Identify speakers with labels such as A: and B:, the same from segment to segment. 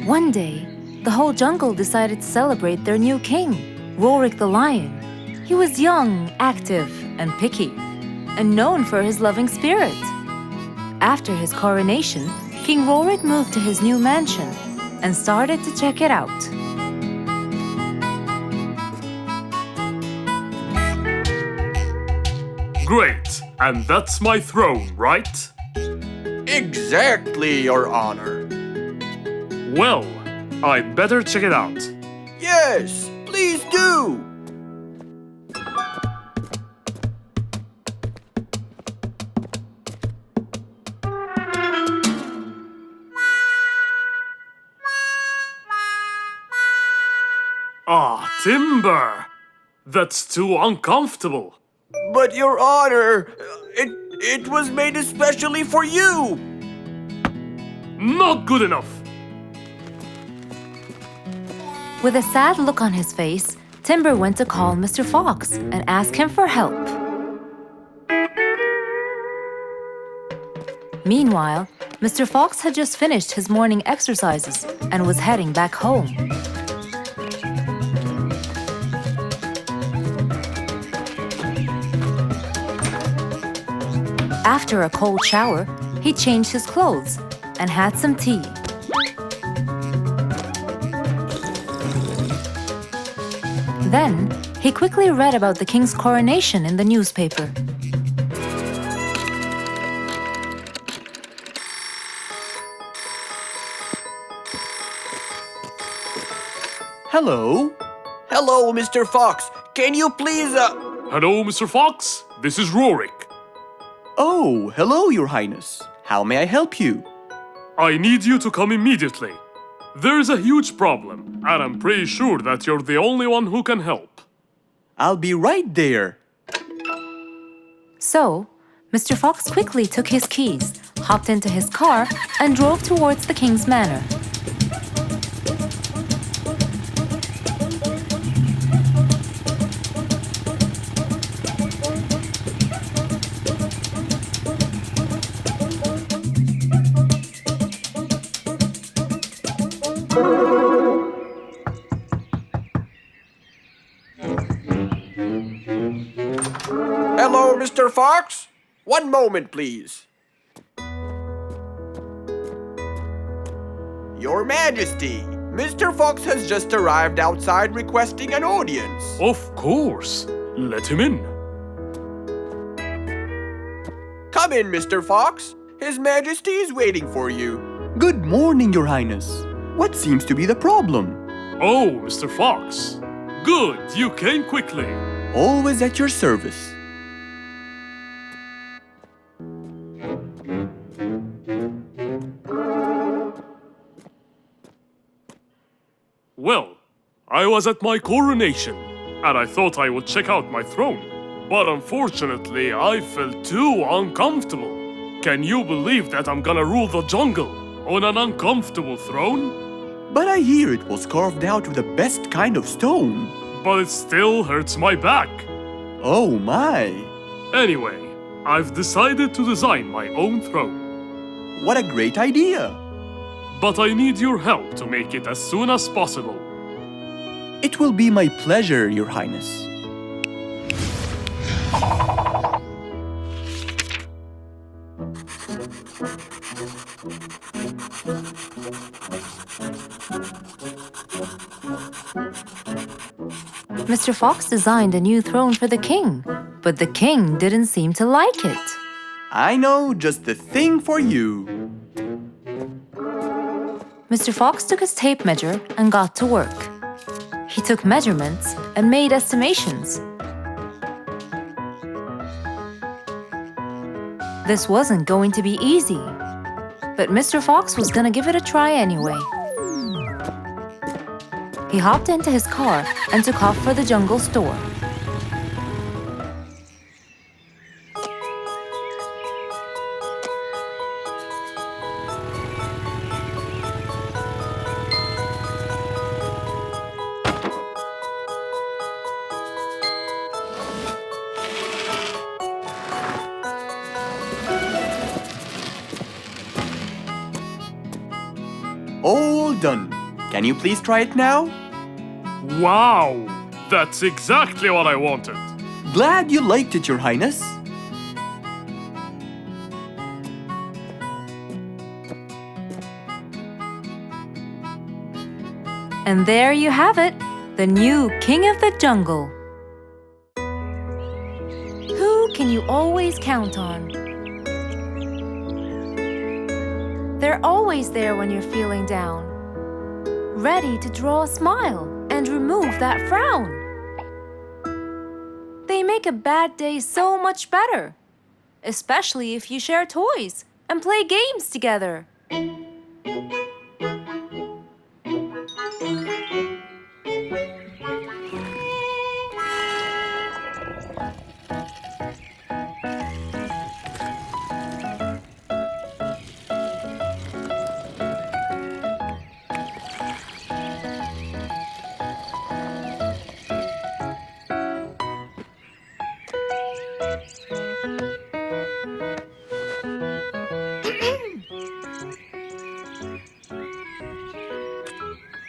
A: One day, the whole jungle decided to celebrate their new king, Rorik the lion. He was young, active, and picky, and known for his loving spirit. After his coronation, King Rorik moved to his new mansion and started to check it out.
B: Great, and that's my throne, right?
C: Exactly, Your Honor.
B: Well, I'd better check it out.
C: Yes, please do.
B: Ah, timber! That's too uncomfortable.
C: But Your Honor, it was made especially for you.
B: Not good enough.
A: With a sad look on his face, Timber went to call Mr. Fox and ask him for help. Meanwhile, Mr. Fox had just finished his morning exercises and was heading back home. After a cold shower, he changed his clothes and had some tea. Then, he quickly read about the king's coronation in the newspaper.
C: Hello? Hello, Mr. Fox. Can you please,
B: Hello, Mr. Fox. This is Rorik.
D: Oh, hello, Your Highness. How may I help you?
B: I need you to come immediately. There's a huge problem, and I'm pretty sure that you're the only one who can help.
D: I'll be right there.
A: So, Mr. Fox quickly took his keys, hopped into his car, and drove towards the king's manor.
C: Hello, Mr. Fox? One moment, please. Your Majesty, Mr. Fox has just arrived outside requesting an audience.
B: Of course. Let him in.
C: Come in, Mr. Fox. His Majesty is waiting for you.
D: Good morning, Your Highness. What seems to be the problem?
B: Oh, Mr. Fox. Good, you came quickly.
D: Always at your service.
B: Well, I was at my coronation, and I thought I would check out my throne. But unfortunately, I felt too uncomfortable. Can you believe that I'm gonna rule the jungle on an uncomfortable throne?
D: But I hear it was carved out with the best kind of stone.
B: But it still hurts my back.
D: Oh my!
B: Anyway, I've decided to design my own throne.
D: What a great idea!
B: But I need your help to make it as soon as possible.
D: It will be my pleasure, Your Highness.
A: Mr. Fox designed a new throne for the king, but the king didn't seem to like it.
D: I know just the thing for you.
A: Mr. Fox took his tape measure and got to work. He took measurements and made estimations. This wasn't going to be easy, but Mr. Fox was gonna give it a try anyway. He hopped into his car and took off for the jungle store.
D: All done. Can you please try it now?
B: Wow! That's exactly what I wanted.
D: Glad you liked it, Your Highness.
A: And there you have it, the new king of the jungle. Who can you always count on? They're always there when you're feeling down, ready to draw a smile and remove that frown. They make a bad day so much better, especially if you share toys and play games together.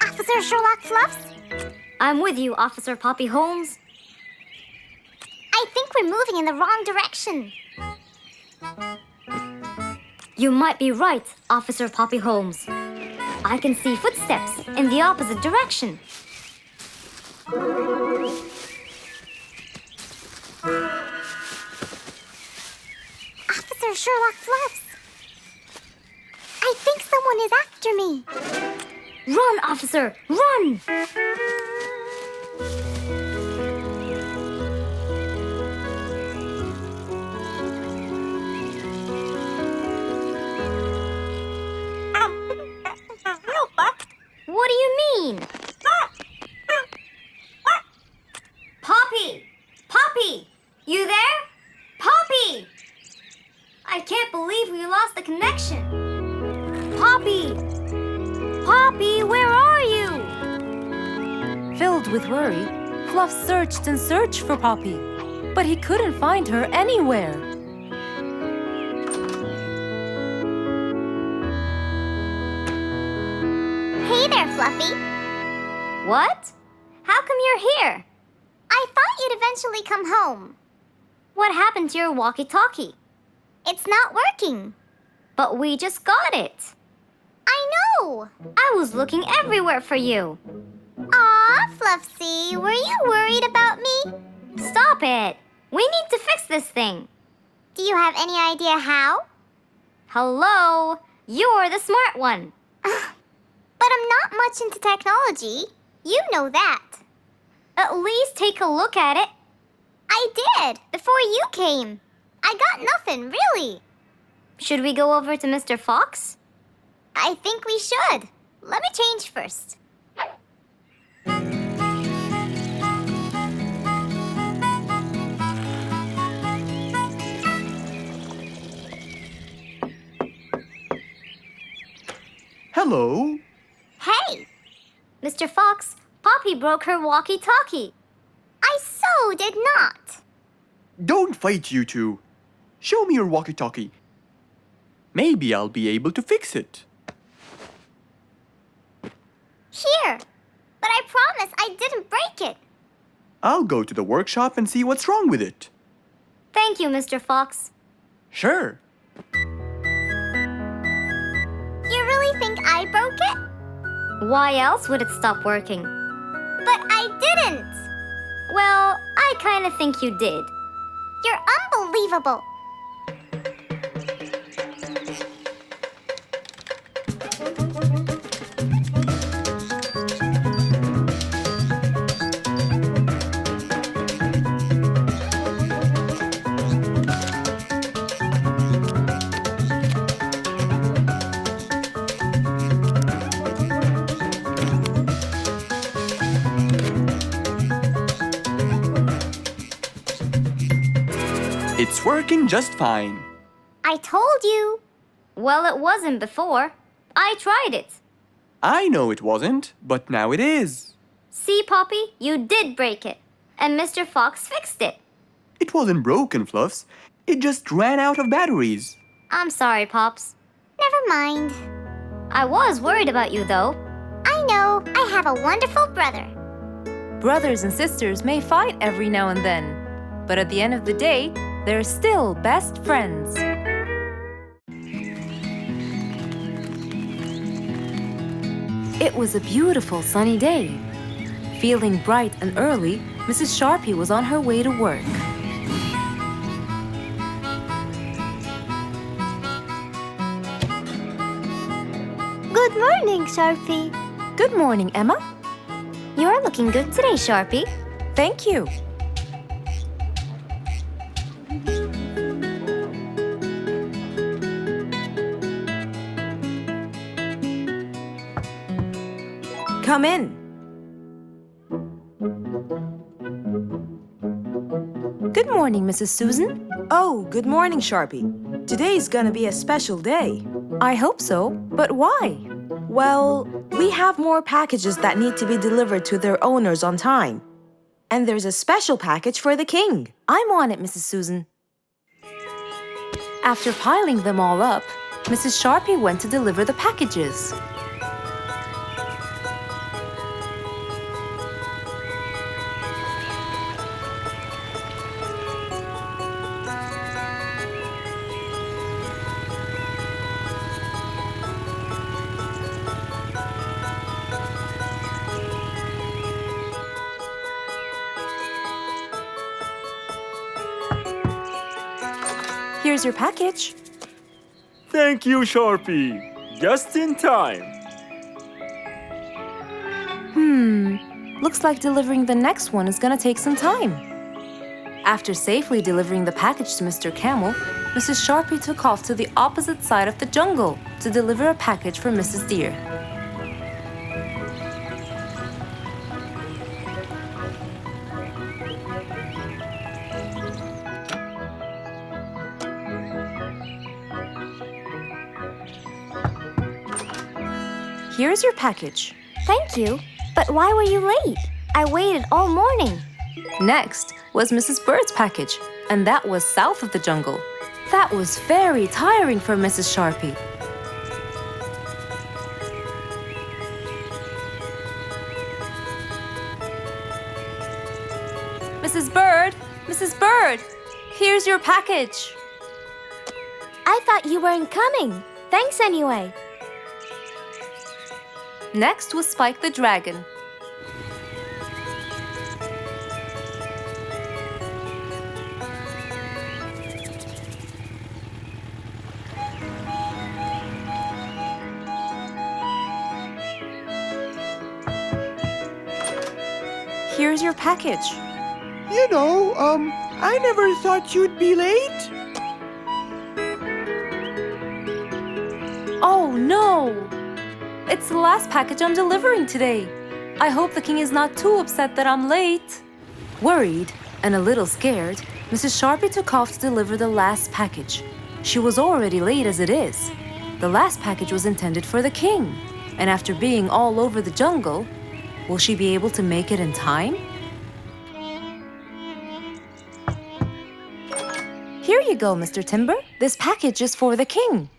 E: Officer Sherlock Fluffs? I'm with you, Officer Poppy Holmes. I think we're moving in the wrong direction. You might be right, Officer Poppy Holmes. I can see footsteps in the opposite direction. Officer Sherlock Fluffs! I think someone is after me. Run, officer! Run! What do you mean? Poppy! Poppy! You there? Poppy! I can't believe we lost the connection. Poppy! Poppy, where are you?
A: Filled with worry, Fluff searched and searched for Poppy, but he couldn't find her anywhere.
E: Hey there, Fluffy. What? How come you're here? I thought you'd eventually come home. What happened to your walkie-talkie? It's not working. But we just got it. I know! I was looking everywhere for you. Aw, Fluffsy, were you worried about me? Stop it! We need to fix this thing. Do you have any idea how? Hello? You're the smart one. But I'm not much into technology. You know that. At least take a look at it. I did, before you came. I got nothing, really. Should we go over to Mr. Fox? I think we should. Let me change first.
D: Hello.
E: Hey! Mr. Fox, Poppy broke her walkie-talkie. I so did not.
D: Don't fight, you two. Show me your walkie-talkie. Maybe I'll be able to fix it.
E: Here. But I promise I didn't break it.
D: I'll go to the workshop and see what's wrong with it.
E: Thank you, Mr. Fox.
D: Sure.
E: You really think I broke it? Why else would it stop working? But I didn't. Well, I kind of think you did. You're unbelievable.
D: It's working just fine.
E: I told you. Well, it wasn't before. I tried it.
D: I know it wasn't, but now it is.
E: See, Poppy, you did break it. And Mr. Fox fixed it.
D: It wasn't broken, Fluffs. It just ran out of batteries.
E: I'm sorry, Pops. Never mind. I was worried about you, though. I know I have a wonderful brother.
A: Brothers and sisters may fight every now and then, but at the end of the day, they're still best friends. It was a beautiful sunny day. Feeling bright and early, Mrs. Sharpie was on her way to work.
E: Good morning, Sharpie.
A: Good morning, Emma.
E: You're looking good today, Sharpie.
A: Thank you. Come in. Good morning, Mrs. Susan.
F: Oh, good morning, Sharpie. Today's gonna be a special day.
A: I hope so, but why?
F: Well, we have more packages that need to be delivered to their owners on time. And there's a special package for the king.
A: I'm on it, Mrs. Susan. After piling them all up, Mrs. Sharpie went to deliver the packages. Here's your package.
D: Thank you, Sharpie. Just in time.
A: Looks like delivering the next one is gonna take some time. After safely delivering the package to Mr. Camel, Mrs. Sharpie took off to the opposite side of the jungle to deliver a package for Mrs. Deer. Here's your package.
E: Thank you. But why were you late? I waited all morning.
A: Next was Mrs. Bird's package, and that was south of the jungle. That was very tiring for Mrs. Sharpie. Mrs. Bird! Mrs. Bird! Here's your package.
E: I thought you weren't coming. Thanks anyway.
A: Next was Spike the Dragon. Here's your package.
C: I never thought you'd be late.
A: Oh no! It's the last package I'm delivering today. I hope the king is not too upset that I'm late. Worried and a little scared, Mrs. Sharpie took off to deliver the last package. She was already late as it is. The last package was intended for the king, and after being all over the jungle, will she be able to make it in time? Here you go, Mr. Timber. This package is for the king.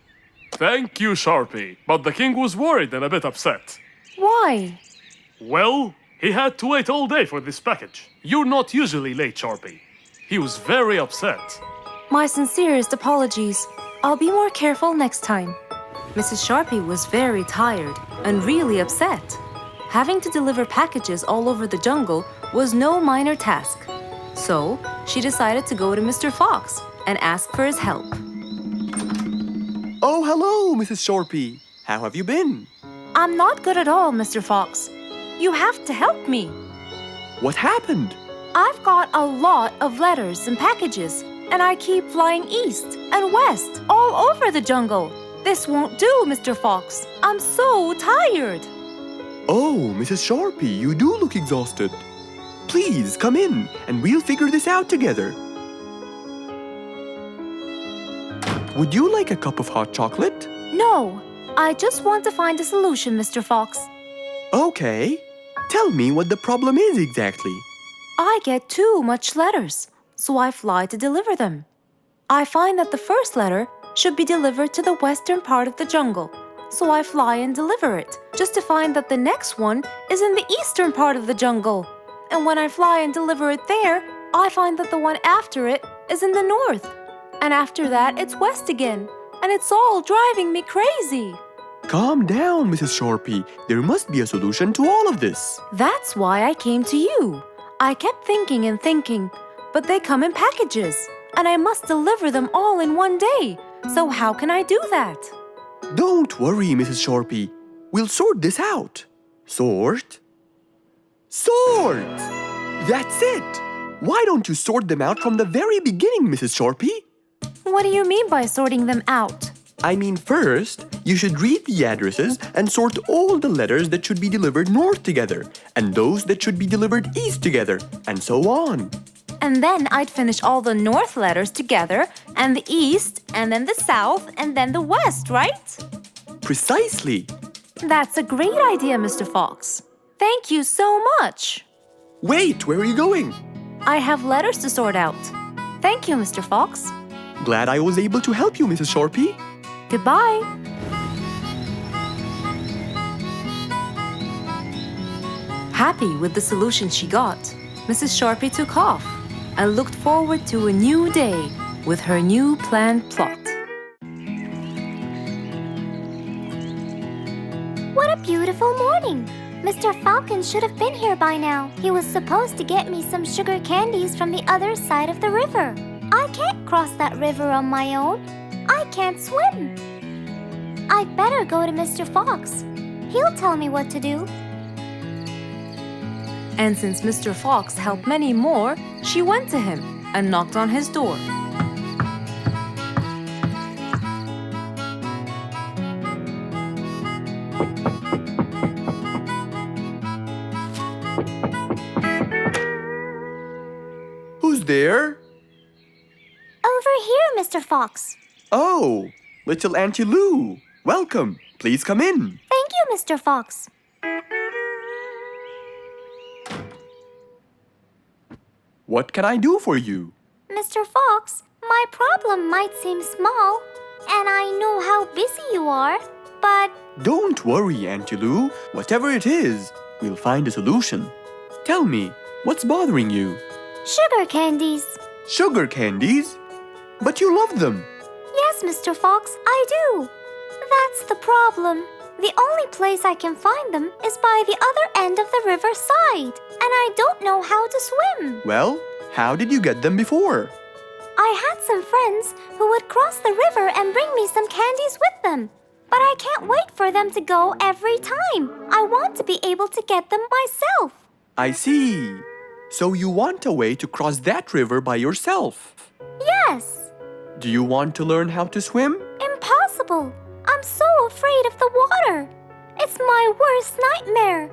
B: Thank you, Sharpie. But the king was worried and a bit upset.
A: Why?
B: Well, he had to wait all day for this package. You're not usually late, Sharpie. He was very upset.
A: My sincerest apologies. I'll be more careful next time. Mrs. Sharpie was very tired and really upset. Having to deliver packages all over the jungle was no minor task. So, she decided to go to Mr. Fox and ask for his help.
D: Oh, hello, Mrs. Sharpie. How have you been?
A: I'm not good at all, Mr. Fox. You have to help me.
D: What happened?
A: I've got a lot of letters and packages, and I keep flying east and west all over the jungle. This won't do, Mr. Fox. I'm so tired.
D: Oh, Mrs. Sharpie, you do look exhausted. Please, come in, and we'll figure this out together. Would you like a cup of hot chocolate?
A: No, I just want to find a solution, Mr. Fox.
D: Okay. Tell me what the problem is exactly.
A: I get too much letters, so I fly to deliver them. I find that the first letter should be delivered to the western part of the jungle, so I fly and deliver it, just to find that the next one is in the eastern part of the jungle. And when I fly and deliver it there, I find that the one after it is in the north. And after that, it's west again. And it's all driving me crazy.
D: Calm down, Mrs. Sharpie. There must be a solution to all of this.
A: That's why I came to you. I kept thinking and thinking, but they come in packages, and I must deliver them all in one day. So how can I do that?
D: Don't worry, Mrs. Sharpie. We'll sort this out. Sort? Sort! That's it! Why don't you sort them out from the very beginning, Mrs. Sharpie?
A: What do you mean by sorting them out?
D: I mean, first, you should read the addresses and sort all the letters that should be delivered north together, and those that should be delivered east together, and so on.
A: And then I'd finish all the north letters together, and the east, and then the south, and then the west, right?
D: Precisely.
A: That's a great idea, Mr. Fox. Thank you so much.
D: Wait, where are you going?
A: I have letters to sort out. Thank you, Mr. Fox.
D: Glad I was able to help you, Mrs. Sharpie.
A: Goodbye. Happy with the solution she got, Mrs. Sharpie took off and looked forward to a new day with her new planned plot.
E: What a beautiful morning! Mr. Falcon should have been here by now. He was supposed to get me some sugar candies from the other side of the river. I can't cross that river on my own. I can't swim. I'd better go to Mr. Fox. He'll tell me what to do.
A: And since Mr. Fox helped many more, she went to him and knocked on his door.
D: Who's there?
E: Over here, Mr. Fox.
D: Oh, little Auntie Lou. Welcome. Please come in.
E: Thank you, Mr. Fox.
D: What can I do for you?
E: Mr. Fox, my problem might seem small, and I know how busy you are, but
D: Don't worry, Auntie Lou. Whatever it is, we'll find a solution. Tell me, what's bothering you?
E: sugar candies.
D: Sugar candies? But you love them.
E: Yes, Mr. Fox, I do. That's the problem. The only place I can find them is by the other end of the river side, and I don't know how to swim.
D: Well, how did you get them before?
E: I had some friends who would cross the river and bring me some candies with them. But I can't wait for them to go every time. I want to be able to get them myself.
D: I see. So you want a way to cross that river by yourself.
E: Yes.
D: Do you want to learn how to swim?
E: Impossible. I'm so afraid of the water. It's my worst nightmare.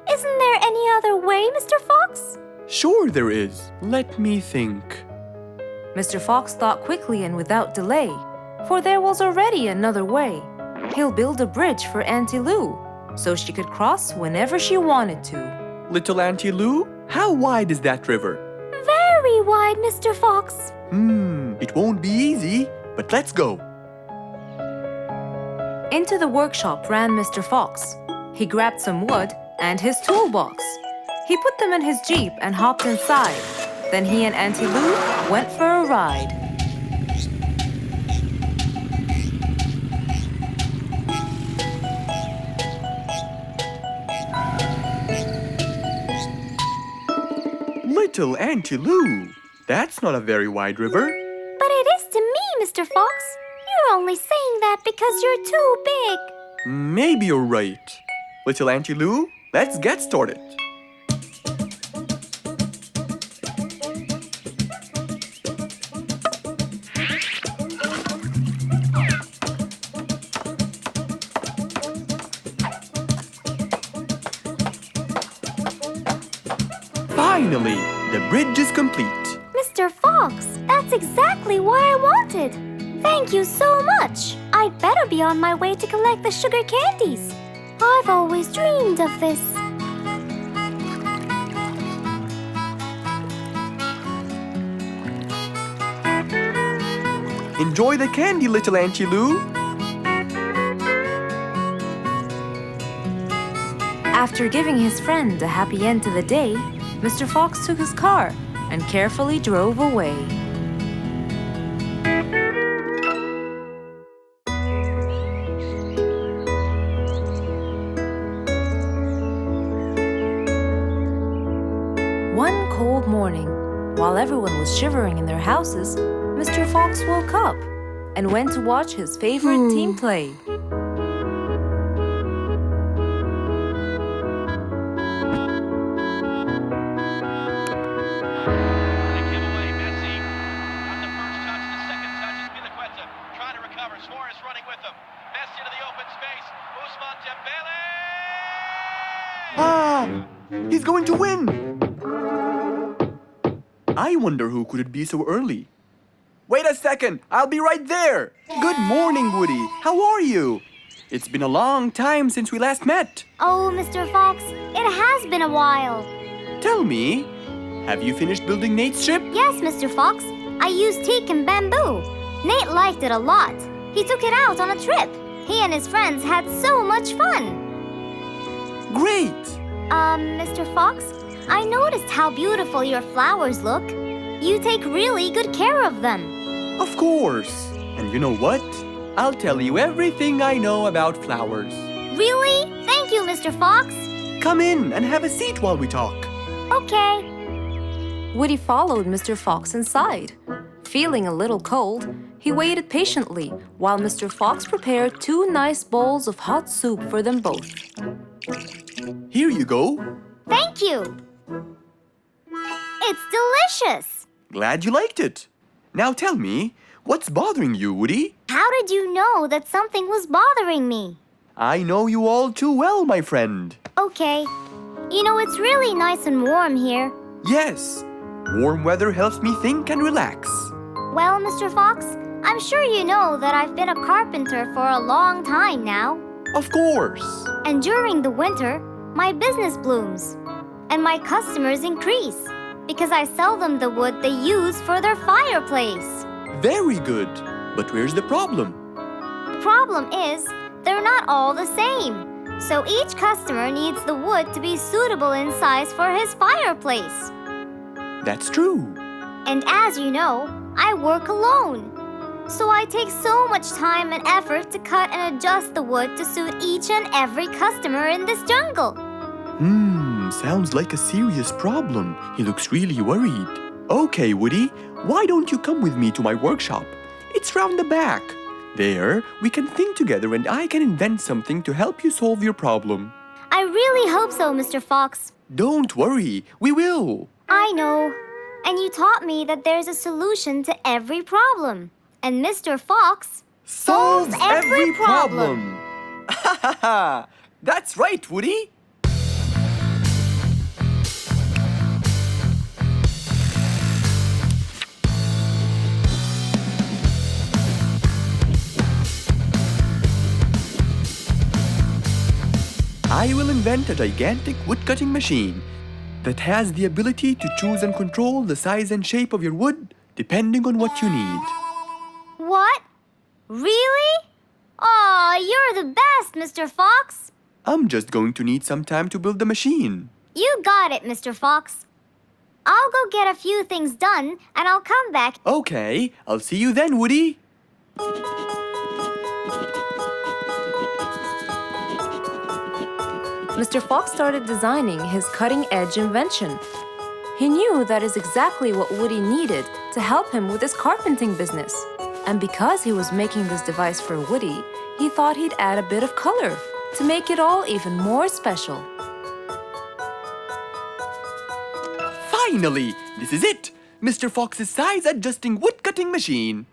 E: Isn't there any other way, Mr. Fox?
D: Sure there is. Let me think.
A: Mr. Fox thought quickly and without delay, for there was already another way. He'll build a bridge for Auntie Lou, so she could cross whenever she wanted to.
D: Little Auntie Lou, how wide is that river?
E: Very wide, Mr. Fox.
D: It won't be easy, but let's go.
A: Into the workshop ran Mr. Fox. He grabbed some wood and his toolbox. He put them in his Jeep and hopped inside. Then he and Auntie Lou went for a ride.
D: Little Auntie Lou, that's not a very wide river.
E: But it is to me, Mr. Fox. You're only saying that because you're too big.
D: Maybe you're right. Little Auntie Lou, let's get started. Finally, the bridge is complete.
E: Mr. Fox, that's exactly what I wanted. Thank you so much. I'd better be on my way to collect the sugar candies. I've always dreamed of this.
D: Enjoy the candy, little Auntie Lou.
A: After giving his friend a happy end to the day, Mr. Fox took his car and carefully drove away. One cold morning, while everyone was shivering in their houses, Mr. Fox woke up and went to watch his favorite team play.
D: He's going to win! I wonder who could it be so early? Wait a second! I'll be right there! Good morning, Woody! How are you? It's been a long time since we last met.
E: Oh, Mr. Fox, it has been a while.
D: Tell me, have you finished building Nate's ship?
E: Yes, Mr. Fox. I used teak and bamboo. Nate liked it a lot. He took it out on a trip. He and his friends had so much fun.
D: Great!
E: Mr. Fox, I noticed how beautiful your flowers look. You take really good care of them.
D: Of course! And you know what? I'll tell you everything I know about flowers.
E: Really? Thank you, Mr. Fox.
D: Come in and have a seat while we talk.
E: Okay.
A: Woody followed Mr. Fox inside. Feeling a little cold, he waited patiently while Mr. Fox prepared 2 nice bowls of hot soup for them both.
D: Here you go.
E: Thank you. It's delicious.
D: Glad you liked it. Now tell me, what's bothering you, Woody?
E: How did you know that something was bothering me?
D: I know you all too well, my friend.
E: Okay. You know, it's really nice and warm here.
D: Yes, warm weather helps me think and relax.
E: Well, Mr. Fox, I'm sure you know that I've been a carpenter for a long time now.
D: Of course.
E: And during the winter, my business blooms. And my customers increase because I sell them the wood they use for their fireplace.
D: Very good. But where's the problem?
E: The problem is, they're not all the same. So each customer needs the wood to be suitable in size for his fireplace.
D: That's true.
E: And as you know, I work alone. So I take so much time and effort to cut and adjust the wood to suit each and every customer in this jungle.
D: Sounds like a serious problem. He looks really worried. Okay, Woody, why don't you come with me to my workshop? It's round the back. There, we can think together and I can invent something to help you solve your problem.
E: I really hope so, Mr. Fox.
D: Don't worry, we will.
E: I know. And you taught me that there's a solution to every problem. And Mr. Fox solves every problem.
D: Ha ha ha! That's right, Woody. I will invent a gigantic wood-cutting machine that has the ability to choose and control the size and shape of your wood depending on what you need.
E: What? Really? Aw, you're the best, Mr. Fox.
D: I'm just going to need some time to build the machine.
E: You got it, Mr. Fox. I'll go get a few things done and I'll come back.
D: Okay, I'll see you then, Woody.
A: Mr. Fox started designing his cutting-edge invention. He knew that is exactly what Woody needed to help him with his carpenting business. And because he was making this device for Woody, he thought he'd add a bit of color to make it all even more special.
D: Finally, this is it! Mr. Fox's size-adjusting wood-cutting machine.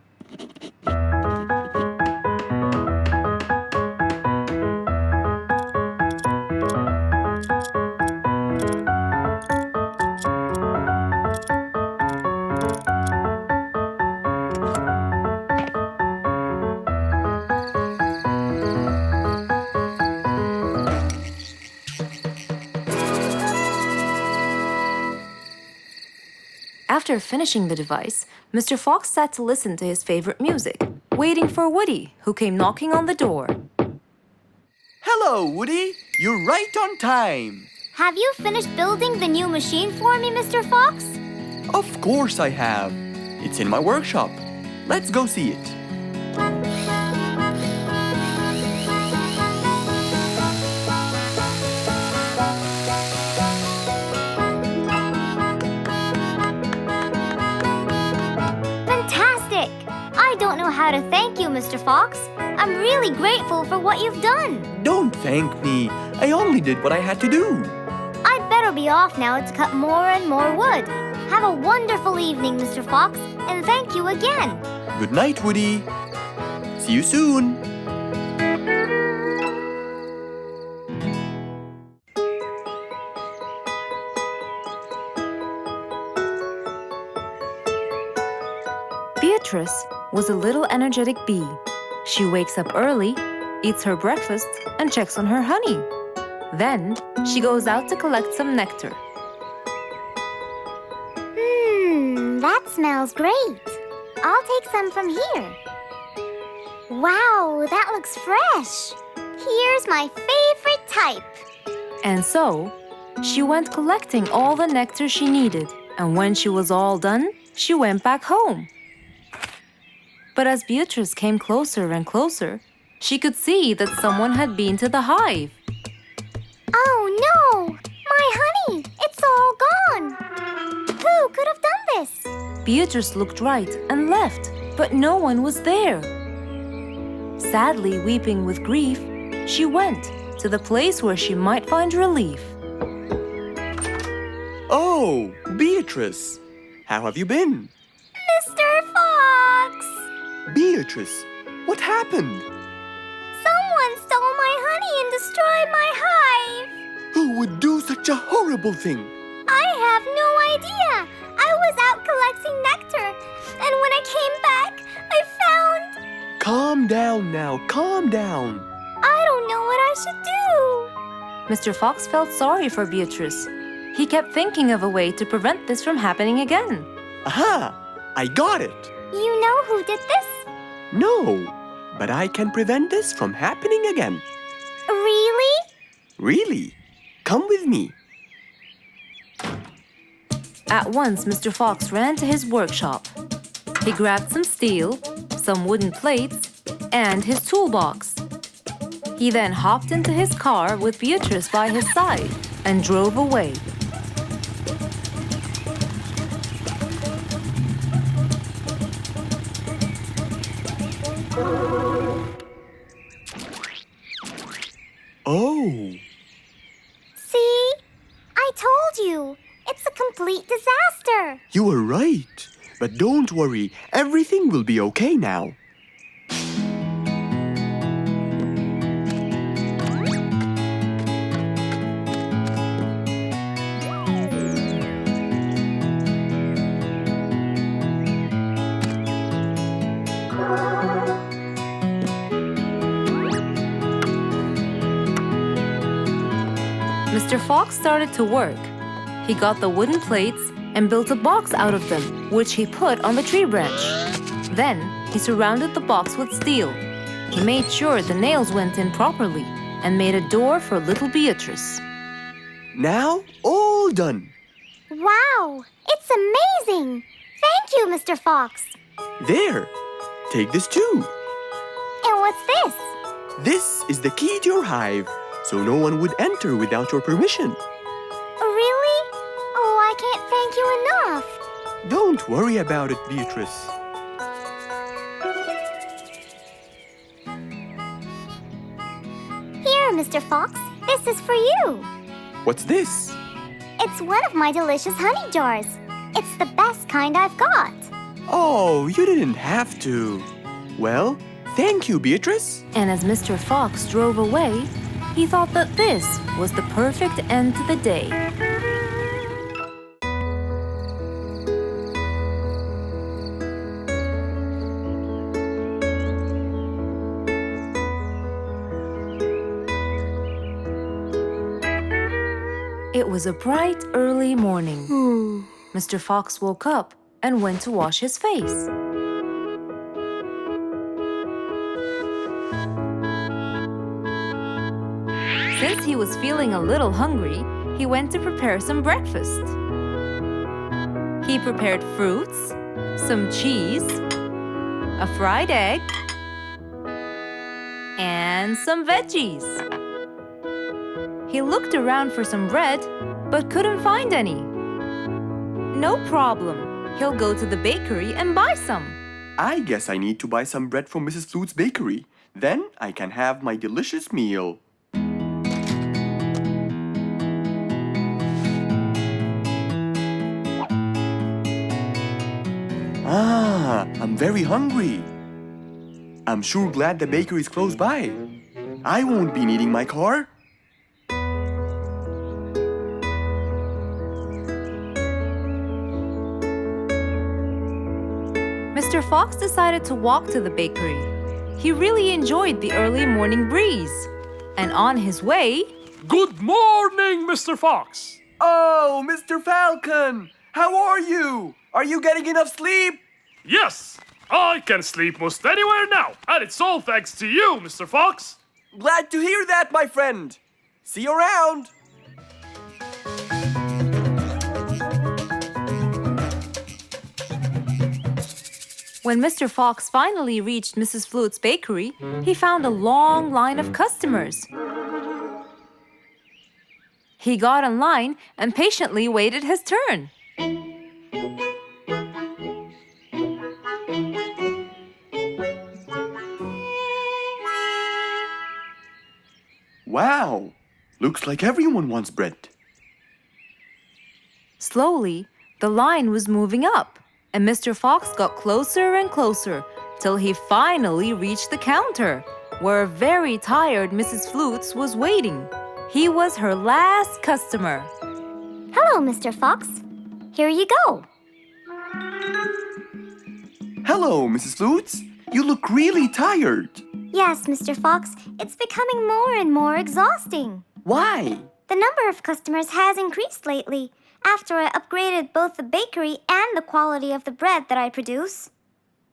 A: After finishing the device, Mr. Fox sat to listen to his favorite music, waiting for Woody, who came knocking on the door.
D: Hello, Woody. You're right on time.
E: Have you finished building the new machine for me, Mr. Fox?
D: Of course I have. It's in my workshop. Let's go see it.
E: Fantastic! I don't know how to thank you, Mr. Fox. I'm really grateful for what you've done.
D: Don't thank me. I only did what I had to do.
E: I'd better be off now to cut more and more wood. Have a wonderful evening, Mr. Fox, and thank you again.
D: Good night, Woody. See you soon.
A: Beatrice was a little energetic bee. She wakes up early, eats her breakfast, and checks on her honey. Then she goes out to collect some nectar.
E: That smells great. I'll take some from here. Wow, that looks fresh. Here's my favorite type.
A: And so, she went collecting all the nectar she needed, and when she was all done, she went back home. But as Beatrice came closer and closer, she could see that someone had been to the hive.
E: Oh no! My honey! It's all gone! Who could have done this?
A: Beatrice looked right and left, but no one was there. Sadly weeping with grief, she went to the place where she might find relief.
D: Oh, Beatrice. How have you been?
E: Mr. Fox!
D: Beatrice, what happened?
E: Someone stole my honey and destroyed my hive!
D: Who would do such a horrible thing?
E: I have no idea! I was out collecting nectar, and when I came back, I found...
D: Calm down now, calm down.
E: I don't know what I should do!
A: Mr. Fox felt sorry for Beatrice. He kept thinking of a way to prevent this from happening again.
D: Aha! I got it.
E: You know who did this?
D: No, but I can prevent this from happening again.
E: Really?
D: Really? Come with me.
A: At once, Mr. Fox ran to his workshop. He grabbed some steel, some wooden plates, and his toolbox. He then hopped into his car with Beatrice by his side and drove away.
D: Oh,
E: See? I told you. It's a complete disaster.
D: you were right. But don't worry, everything will be okay now.
A: Mr. Fox started to work. He got the wooden plates and built a box out of them, which he put on the tree branch. Then, he surrounded the box with steel. He made sure the nails went in properly and made a door for little Beatrice.
D: Now, all done.
E: Wow, it's amazing. Thank you, Mr. Fox.
D: There, take this too.
E: And what's this?
D: This is the key to your hive, so no one would enter without your permission.
E: Really? Oh, I can't thank you enough.
D: Don't worry about it, Beatrice.
E: Here, Mr. Fox, this is for you.
D: What's this?
E: It's one of my delicious honey jars. It's the best kind I've got.
D: Oh, you didn't have to. Well, thank you, Beatrice.
A: And as Mr. Fox drove away, he thought that this was the perfect end to the day. It was a bright, early morning. Mr. Fox woke up and went to wash his face. Since he was feeling a little hungry, he went to prepare some breakfast. He prepared fruits, some cheese, a fried egg, and some veggies. He looked around for some bread, but couldn't find any. No problem. He'll go to the bakery and buy some.
D: I guess I need to buy some bread from Mrs. Flute's bakery. Then I can have my delicious meal. I'm very hungry. I'm sure glad the bakery is close by. I won't be needing my car.
A: Mr. Fox decided to walk to the bakery. He really enjoyed the early morning breeze. And on his way...
B: Good morning, Mr. Fox!
D: Oh, Mr. Falcon! How are you? Are you getting enough sleep?
B: Yes, I can sleep most anywhere now, and it's all thanks to you, Mr. Fox.
D: Glad to hear that, my friend. See you around.
A: When Mr. Fox finally reached Mrs. Flute's bakery, he found a long line of customers. He got in line and patiently waited his turn.
D: Wow, looks like everyone wants bread.
A: Slowly, the line was moving up, and Mr. Fox got closer and closer till he finally reached the counter, where a very tired Mrs. Flutes was waiting. He was her last customer.
E: Hello, Mr. Fox. Here you go.
D: Hello, Mrs. Flutes. You look really tired.
E: Yes, Mr. Fox, it's becoming more and more exhausting.
D: Why?
E: The number of customers has increased lately after I upgraded both the bakery and the quality of the bread that I produce.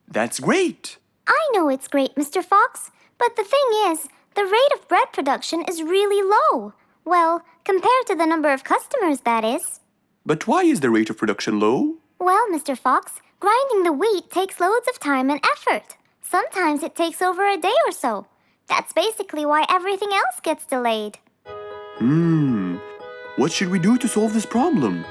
D: That's great.
E: I know it's great, Mr. Fox, but the thing is, the rate of bread production is really low. Well, compared to the number of customers, that is.
D: But why is the rate of production low?
E: Well, Mr. Fox, grinding the wheat takes loads of time and effort. Sometimes it takes over a day or so. That's basically why everything else gets delayed.
D: What should we do to solve this problem?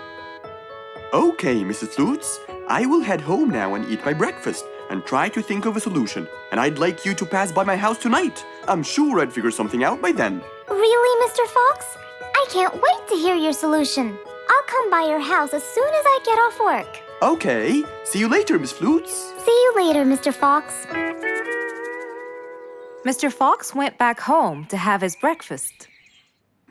D: Okay, Mrs. Flutes, I will head home now and eat my breakfast and try to think of a solution. And I'd like you to pass by my house tonight. I'm sure I'd figure something out by then.
E: Really, Mr. Fox? I can't wait to hear your solution. I'll come by your house as soon as I get off work.
D: Okay, see you later, Miss Flutes.
E: See you later, Mr. Fox.
A: Mr. Fox went back home to have his breakfast.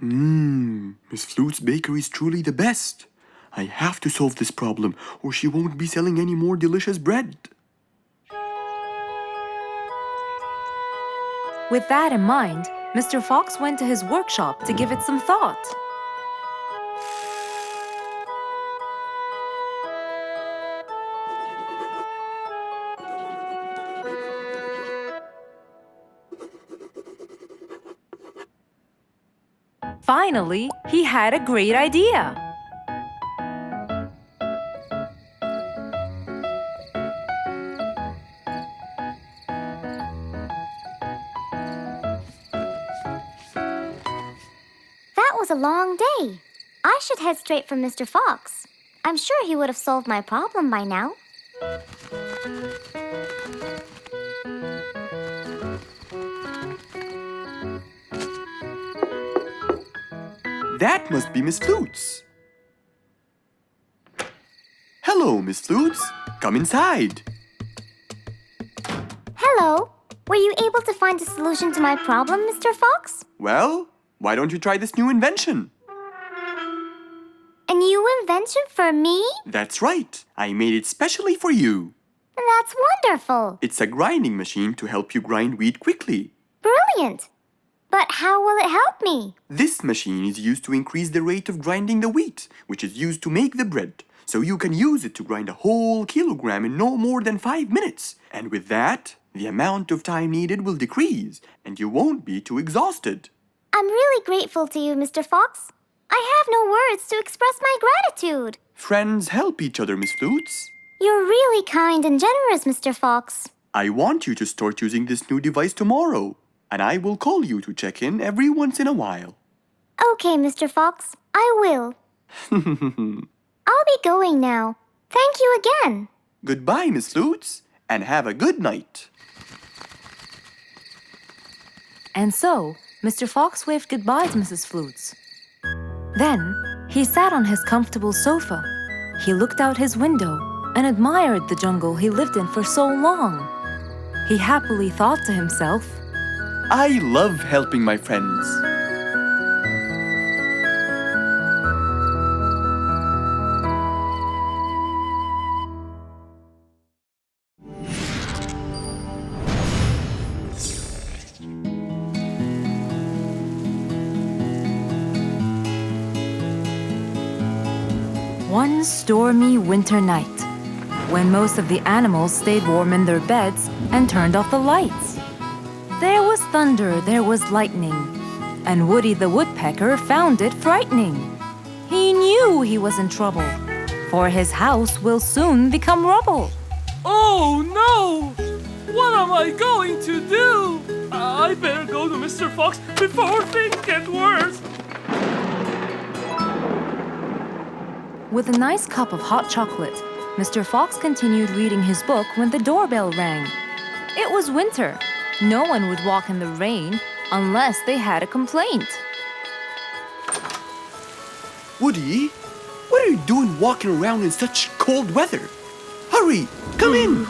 D: Miss Flute's bakery is truly the best. I have to solve this problem, or she won't be selling any more delicious bread.
A: With that in mind, Mr. Fox went to his workshop to give it some thought. Finally, he had a great idea.
E: That was a long day. I should head straight for Mr. Fox. I'm sure he would have solved my problem by now.
D: That must be Miss Flutes. Hello, Miss Flutes. Come inside.
E: Hello. Were you able to find a solution to my problem, Mr. Fox?
D: Well, why don't you try this new invention?
E: A new invention for me?
D: That's right. I made it specially for you.
E: That's wonderful.
D: It's a grinding machine to help you grind wheat quickly.
E: Brilliant. But how will it help me?
D: This machine is used to increase the rate of grinding the wheat, which is used to make the bread. So you can use it to grind a whole kilogram in no more than 5 minutes. And with that, the amount of time needed will decrease, and you won't be too exhausted.
E: I'm really grateful to you, Mr. Fox. I have no words to express my gratitude.
D: Friends help each other, Miss Flutes.
E: You're really kind and generous, Mr. Fox.
D: I want you to start using this new device tomorrow, and I will call you to check in every once in a while.
E: Okay, Mr. Fox, I will. I'll be going now. Thank you again.
D: Goodbye, Miss Flutes, and have a good night.
A: And so, Mr. Fox waved goodbye to Mrs. Flutes. Then, he sat on his comfortable sofa. He looked out his window and admired the jungle he lived in for so long. He happily thought to himself,
D: I love helping my friends.
A: One stormy winter night, when most of the animals stayed warm in their beds and turned off the lights. There was thunder, there was lightning, and Woody the Woodpecker found it frightening. He knew he was in trouble, for his house will soon become rubble.
B: Oh no! What am I going to do? I better go to Mr. Fox before things get worse.
A: With a nice cup of hot chocolate, Mr. Fox continued reading his book when the doorbell rang. It was winter. No one would walk in the rain unless they had a complaint.
D: Woody, what are you doing walking around in such cold weather? Hurry, come in.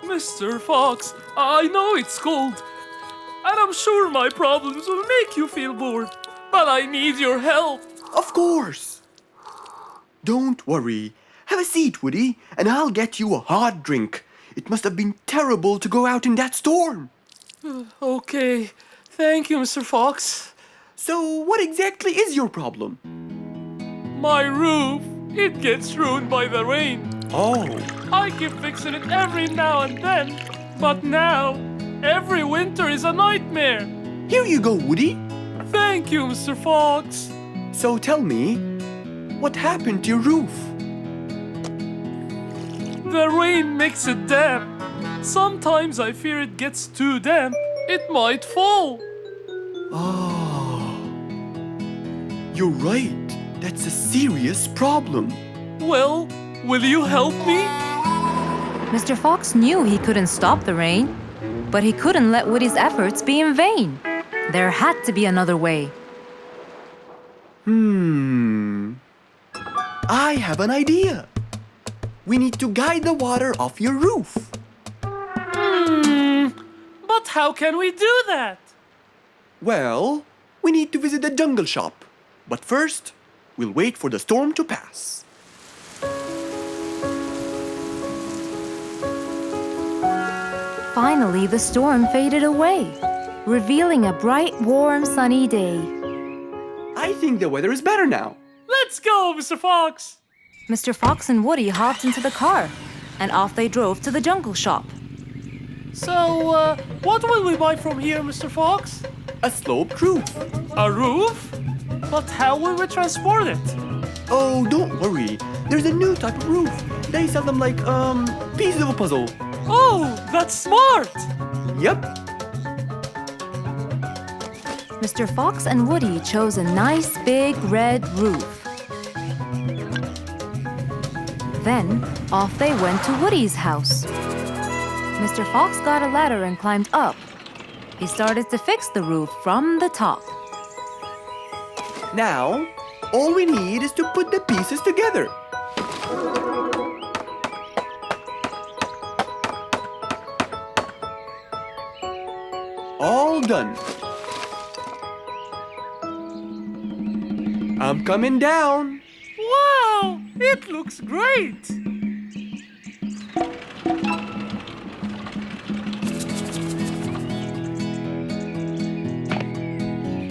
B: Mr. Fox, I know it's cold, and I'm sure my problems will make you feel bored, but I need your help.
D: Of course. Don't worry. Have a seat, Woody, and I'll get you a hot drink. It must have been terrible to go out in that storm.
B: Okay, thank you, Mr. Fox.
D: So, what exactly is your problem?
B: My roof, it gets ruined by the rain.
D: Oh,
B: I keep fixing it every now and then, but now, every winter is a nightmare.
D: here you go, Woody.
B: Thank you, Mr. Fox.
D: So tell me, what happened to your roof?
B: The rain makes it damp. Sometimes I fear it gets too damp. It might fall.
D: Oh, you're right. That's a serious problem.
B: Well, will you help me?
A: Mr. Fox knew he couldn't stop the rain, but he couldn't let Woody's efforts be in vain. There had to be another way.
D: I have an idea. We need to guide the water off your roof.
B: But how can we do that?
D: Well, we need to visit the jungle shop. But first, we'll wait for the storm to pass.
A: Finally, the storm faded away, revealing a bright, warm, sunny day.
D: I think the weather is better now.
B: Let's go, Mr. Fox.
A: Mr. Fox and Woody hopped into the car, and off they drove to the jungle shop.
B: So, what will we buy from here, Mr. Fox?
D: A sloped roof.
B: A roof? But how will we transport it?
D: Oh, don't worry. There's a new type of roof. They sell them like, pieces of a puzzle.
B: Oh, that's smart!
D: Yep.
A: Mr. Fox and Woody chose a nice big red roof. Then, off they went to Woody's house. Mr. Fox got a ladder and climbed up. He started to fix the roof from the top.
D: Now, all we need is to put the pieces together. All done. I'm coming down.
B: Wow, it looks great!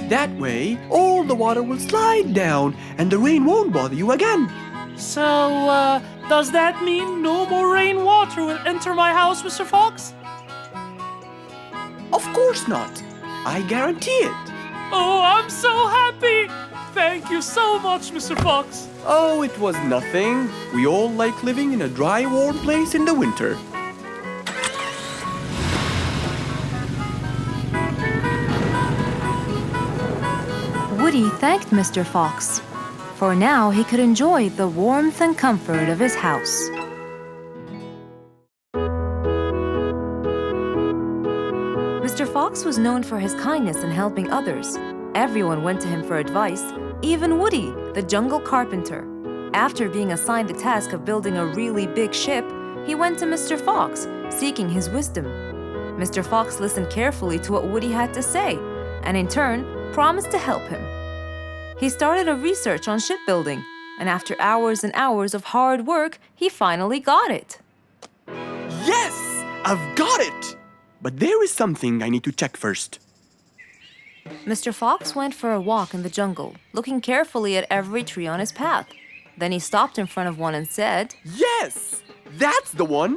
D: That way, all the water will slide down and the rain won't bother you again.
G: So, does that mean no more rainwater will enter my house, Mr. Fox?
D: Of course not. I guarantee it.
B: Oh, I'm so happy! Thank you so much, Mr. Fox.
D: Oh, it was nothing. We all like living in a dry, warm place in the winter.
A: Woody thanked Mr. Fox, for now he could enjoy the warmth and comfort of his house. Mr. Fox was known for his kindness in helping others. Everyone went to him for advice, even Woody, the jungle carpenter. After being assigned the task of building a really big ship, he went to Mr. Fox, seeking his wisdom. Mr. Fox listened carefully to what Woody had to say, and in turn, promised to help him. He started a research on shipbuilding, and after hours and hours of hard work, he finally got it.
D: Yes! I've got it! But there is something I need to check first.
A: Mr. Fox went for a walk in the jungle, looking carefully at every tree on his path. Then he stopped in front of one and said,
D: Yes! That's the one!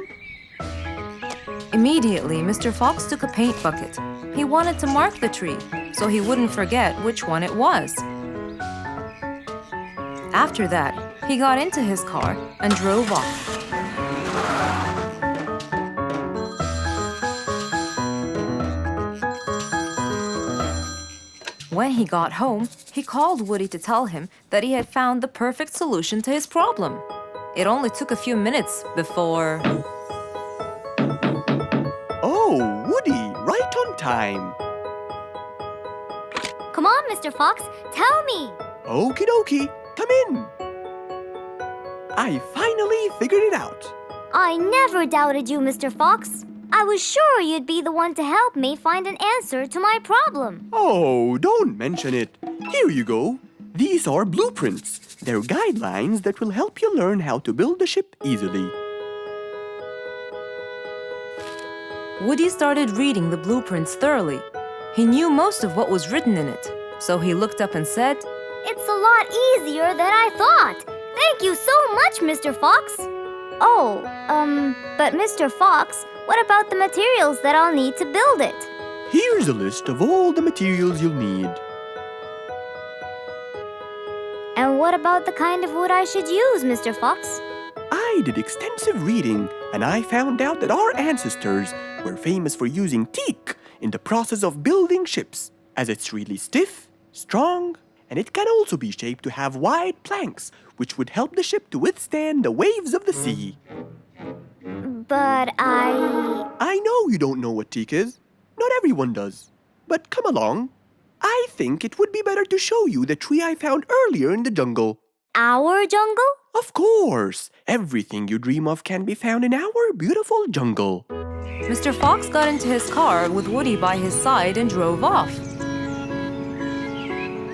A: Immediately, Mr. Fox took a paint bucket. He wanted to mark the tree, so he wouldn't forget which one it was. After that, he got into his car and drove off. When he got home, he called Woody to tell him that he had found the perfect solution to his problem. It only took a few minutes before...
D: Oh, Woody, right on time.
E: Come on, Mr. Fox, tell me.
D: Okie dokie, come in. I finally figured it out.
E: I never doubted you, Mr. Fox. I was sure you'd be the one to help me find an answer to my problem.
D: Oh, don't mention it. Here you go. These are blueprints. They're guidelines that will help you learn how to build a ship easily.
A: Woody started reading the blueprints thoroughly. He knew most of what was written in it, so he looked up and said,
E: It's a lot easier than I thought. Thank you so much, Mr. Fox. Oh, but Mr. Fox, what about the materials that I'll need to build it?
D: Here's a list of all the materials you'll need.
E: And what about the kind of wood I should use, Mr. Fox?
D: I did extensive reading, and I found out that our ancestors were famous for using teak in the process of building ships, as it's really stiff, strong, and it can also be shaped to have wide planks, which would help the ship to withstand the waves of the sea.
E: But
D: I know you don't know what teak is. Not everyone does. But come along. I think it would be better to show you the tree I found earlier in the jungle.
E: Our jungle?
D: Of course! Everything you dream of can be found in our beautiful jungle.
A: Mr. Fox got into his car with Woody by his side and drove off.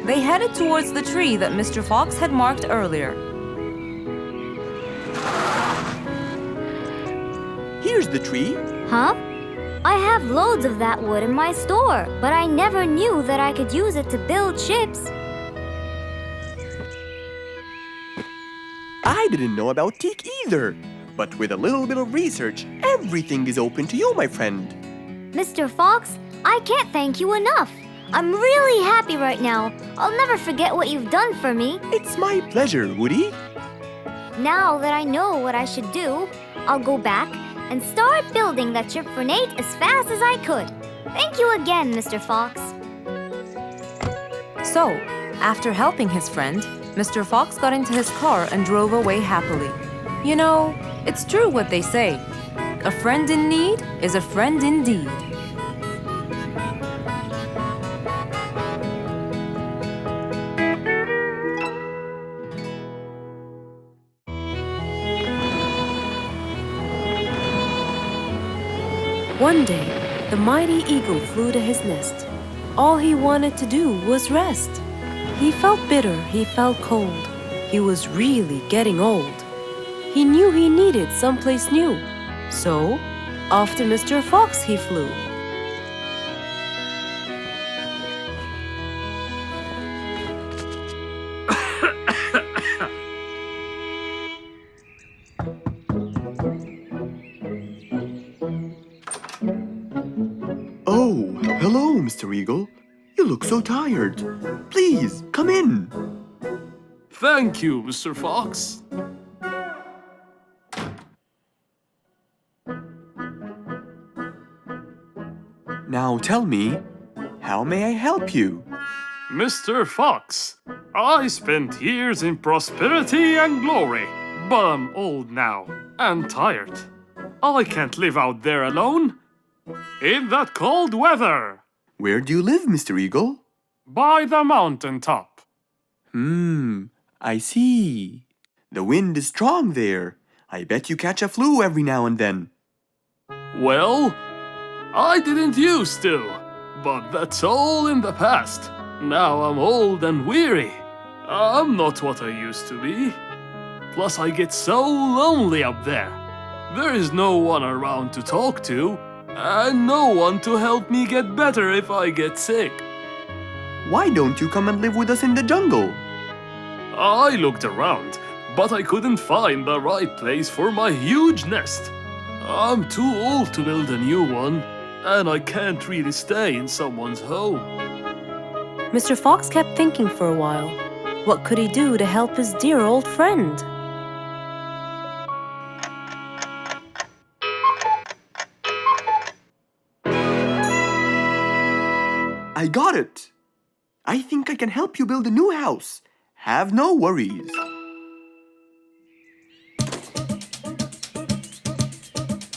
A: They headed towards the tree that Mr. Fox had marked earlier.
D: Here's the tree.
E: Huh? I have loads of that wood in my store, but I never knew that I could use it to build ships.
D: I didn't know about teak either. But with a little bit of research, everything is open to you, my friend.
E: Mr. Fox, I can't thank you enough. I'm really happy right now. I'll never forget what you've done for me.
D: It's my pleasure, Woody.
E: Now that I know what I should do, I'll go back and start building that ship for Nate as fast as I could. Thank you again, Mr. Fox.
A: So, after helping his friend, Mr. Fox got into his car and drove away happily. You know, it's true what they say. A friend in need is a friend indeed. One day, the mighty eagle flew to his nest. All he wanted to do was rest. He felt bitter, he felt cold. He was really getting old. He knew he needed someplace new. So, off to Mr. Fox he flew.
D: Hello, Mr. Eagle. You look so tired. Please, come in.
B: Thank you, Mr. Fox.
D: Now tell me, how may I help you?
B: Mr. Fox, I spent years in prosperity and glory, but I'm old now and tired. I can't live out there alone in that cold weather.
D: Where do you live, Mr. Eagle?
B: By the mountain top.
D: I see. The wind is strong there. I bet you catch a flu every now and then.
B: Well, I didn't used to, but that's all in the past. Now I'm old and weary. I'm not what I used to be. Plus I get so lonely up there. There is no one around to talk to, and no one to help me get better if I get sick.
D: Why don't you come and live with us in the jungle?
B: I looked around, but I couldn't find the right place for my huge nest. I'm too old to build a new one, and I can't really stay in someone's home.
A: Mr. Fox kept thinking for a while. What could he do to help his dear old friend?
D: I got it. I think I can help you build a new house. Have no worries.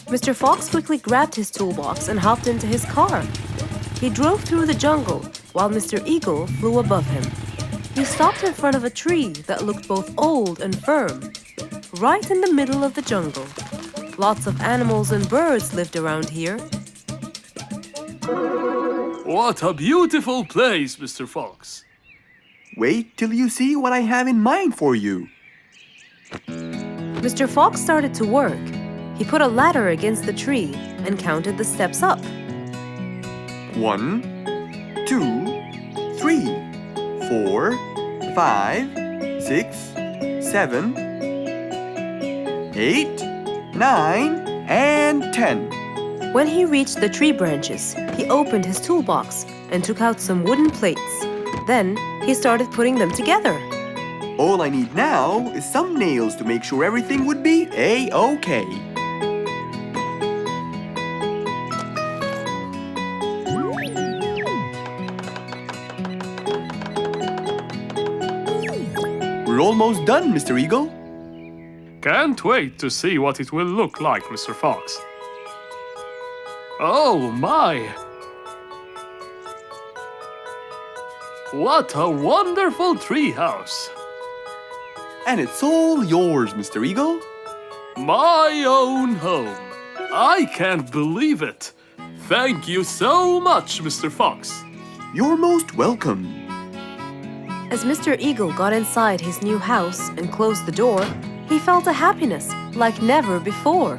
A: Mr. Fox quickly grabbed his toolbox and hopped into his car. He drove through the jungle while Mr. Eagle flew above him. He stopped in front of a tree that looked both old and firm, right in the middle of the jungle. Lots of animals and birds lived around here.
B: What a beautiful place, Mr. Fox.
D: Wait till you see what I have in mind for you.
A: Mr. Fox started to work. He put a ladder against the tree and counted the steps up.
D: 1, 2, 3, 4, 5, 6, 7, 8, 9, and 10.
A: When he reached the tree branches, he opened his toolbox and took out some wooden plates. Then he started putting them together.
D: All I need now is some nails to make sure everything would be A-OK. We're almost done, Mr. Eagle.
B: Can't wait to see what it will look like, Mr. Fox. Oh my! What a wonderful treehouse!
D: And it's all yours, Mr. Eagle.
B: My own home. I can't believe it. Thank you so much, Mr. Fox.
D: You're most welcome.
A: As Mr. Eagle got inside his new house and closed the door, he felt a happiness like never before.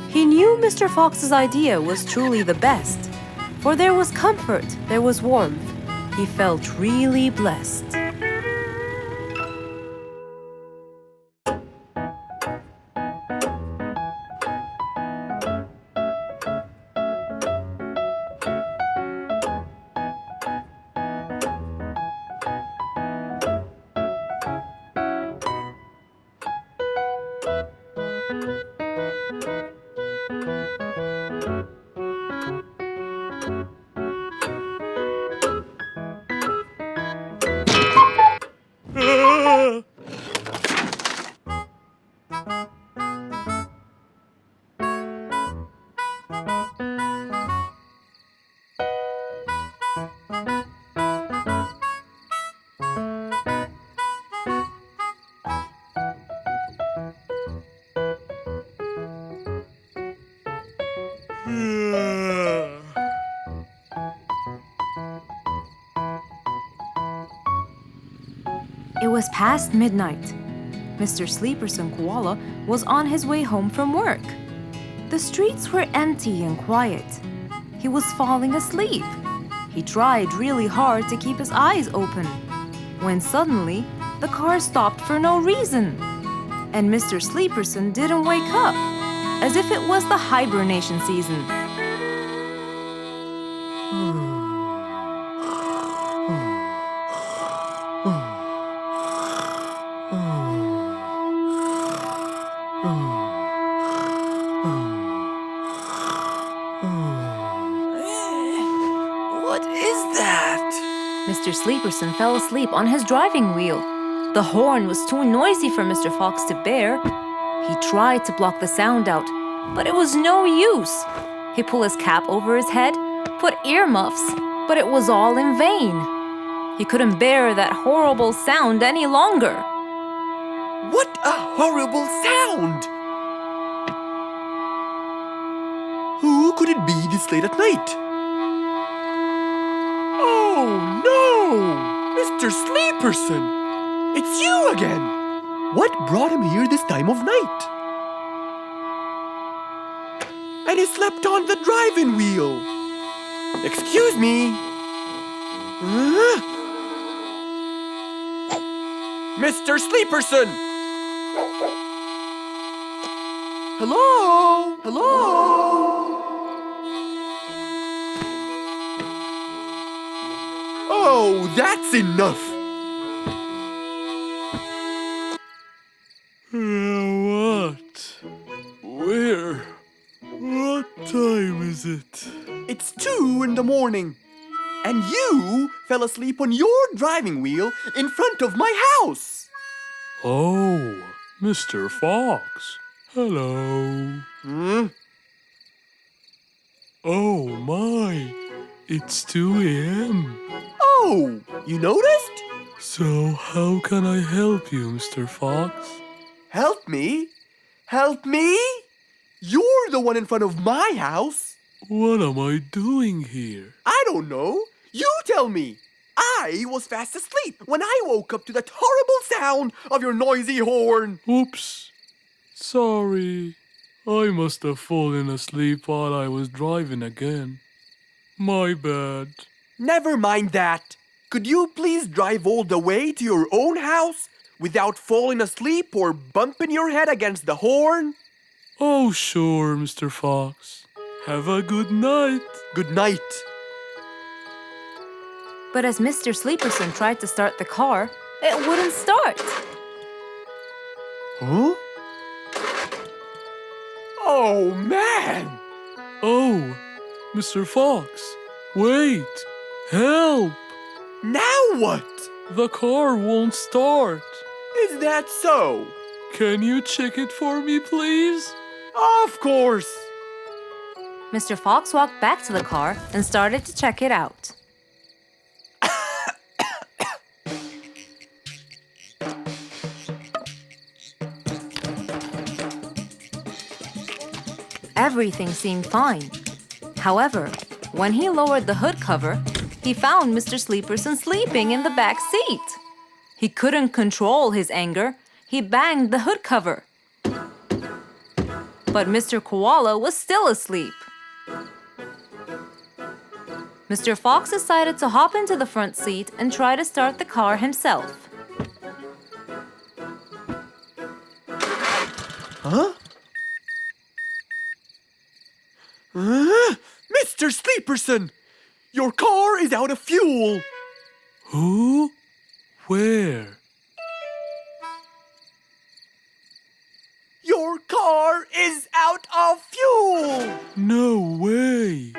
A: He knew Mr. Fox's idea was truly the best, for there was comfort, there was warmth. He felt really blessed. It was past midnight. Mr. Sleeperson Koala was on his way home from work. The streets were empty and quiet. He was falling asleep. He tried really hard to keep his eyes open, when suddenly the car stopped for no reason. And Mr. Sleeperson didn't wake up, as if it was the hibernation season. Mr. Sleeperson fell asleep on his driving wheel. The horn was too noisy for Mr. Fox to bear. He tried to block the sound out, but it was no use. He pulled his cap over his head, put earmuffs, but it was all in vain. He couldn't bear that horrible sound any longer.
D: What a horrible sound! Who could it be this late at night? Oh no! Mr. Sleeperson! It's you again! What brought him here this time of night? And he slept on the driving wheel. Excuse me.
C: Mr. Sleeperson!
D: Hello? Hello? Oh, that's enough.
B: What? Where? What time is it?
D: It's 2 in the morning. And you fell asleep on your driving wheel in front of my house.
B: Oh, Mr. Fox. Hello. Oh my, it's 2 a.m.
D: Oh, you noticed?
B: So how can I help you, Mr. Fox?
D: Help me? Help me? You're the one in front of my house.
B: What am I doing here?
D: I don't know. You tell me. I was fast asleep when I woke up to that horrible sound of your noisy horn.
B: Oops. Sorry. I must have fallen asleep while I was driving again. My bad.
D: Never mind that. Could you please drive all the way to your own house without falling asleep or bumping your head against the horn?
B: Oh, sure, Mr. Fox. Have a good night.
D: Good night.
A: But as Mr. Sleeperson tried to start the car, it wouldn't start.
D: Huh? Oh, man!
B: Oh, Mr. Fox, wait! Help!
D: Now what?
B: The car won't start.
D: Is that so?
B: Can you check it for me, please?
D: Of course!
A: Mr. Fox walked back to the car and started to check it out. Everything seemed fine. However, when he lowered the hood cover, he found Mr. Sleeperson sleeping in the back seat. He couldn't control his anger. He banged the hood cover. But Mr. Koala was still asleep. Mr. Fox decided to hop into the front seat and try to start the car himself.
D: Huh? Mr. Sleeperson! Your car is out of fuel!
B: Who? Where?
D: Your car is out of fuel!
B: No way!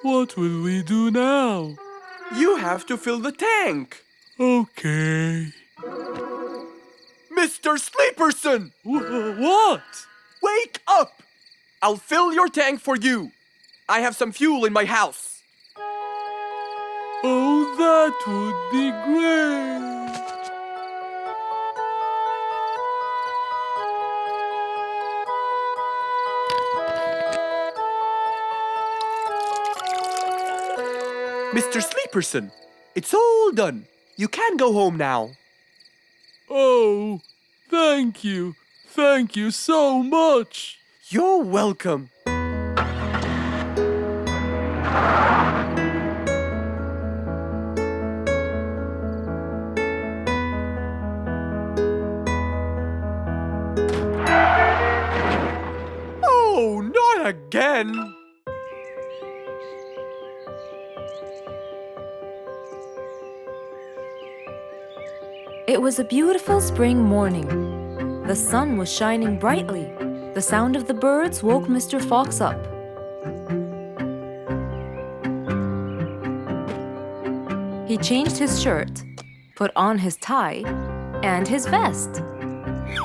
B: What will we do now?
D: You have to fill the tank.
B: Okay.
D: Mr. Sleeperson!
B: What?
D: Wake up! I'll fill your tank for you. I have some fuel in my house.
B: Oh, that would be great.
D: Mr. Sleeperson, it's all done. You can go home now.
B: Oh, thank you. Thank you so much.
D: You're welcome. Oh, not again!
A: It was a beautiful spring morning. The sun was shining brightly. The sound of the birds woke Mr. Fox up. He changed his shirt, put on his tie, and his vest.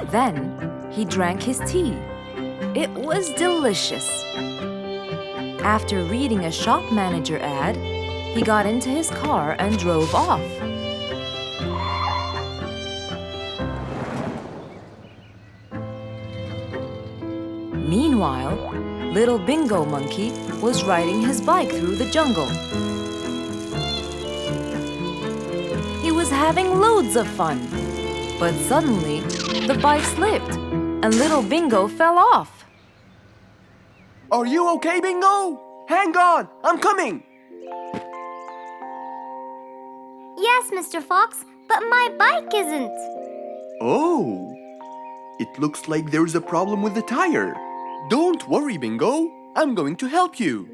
A: Then he drank his tea. It was delicious. After reading a shop manager ad, he got into his car and drove off. Meanwhile, little Bingo Monkey was riding his bike through the jungle. He was having loads of fun, but suddenly the bike slipped and little Bingo fell off.
D: Are you okay, Bingo? Hang on, I'm coming.
E: Yes, Mr. Fox, but my bike isn't.
D: Oh, it looks like there's a problem with the tire. Don't worry, Bingo. I'm going to help you.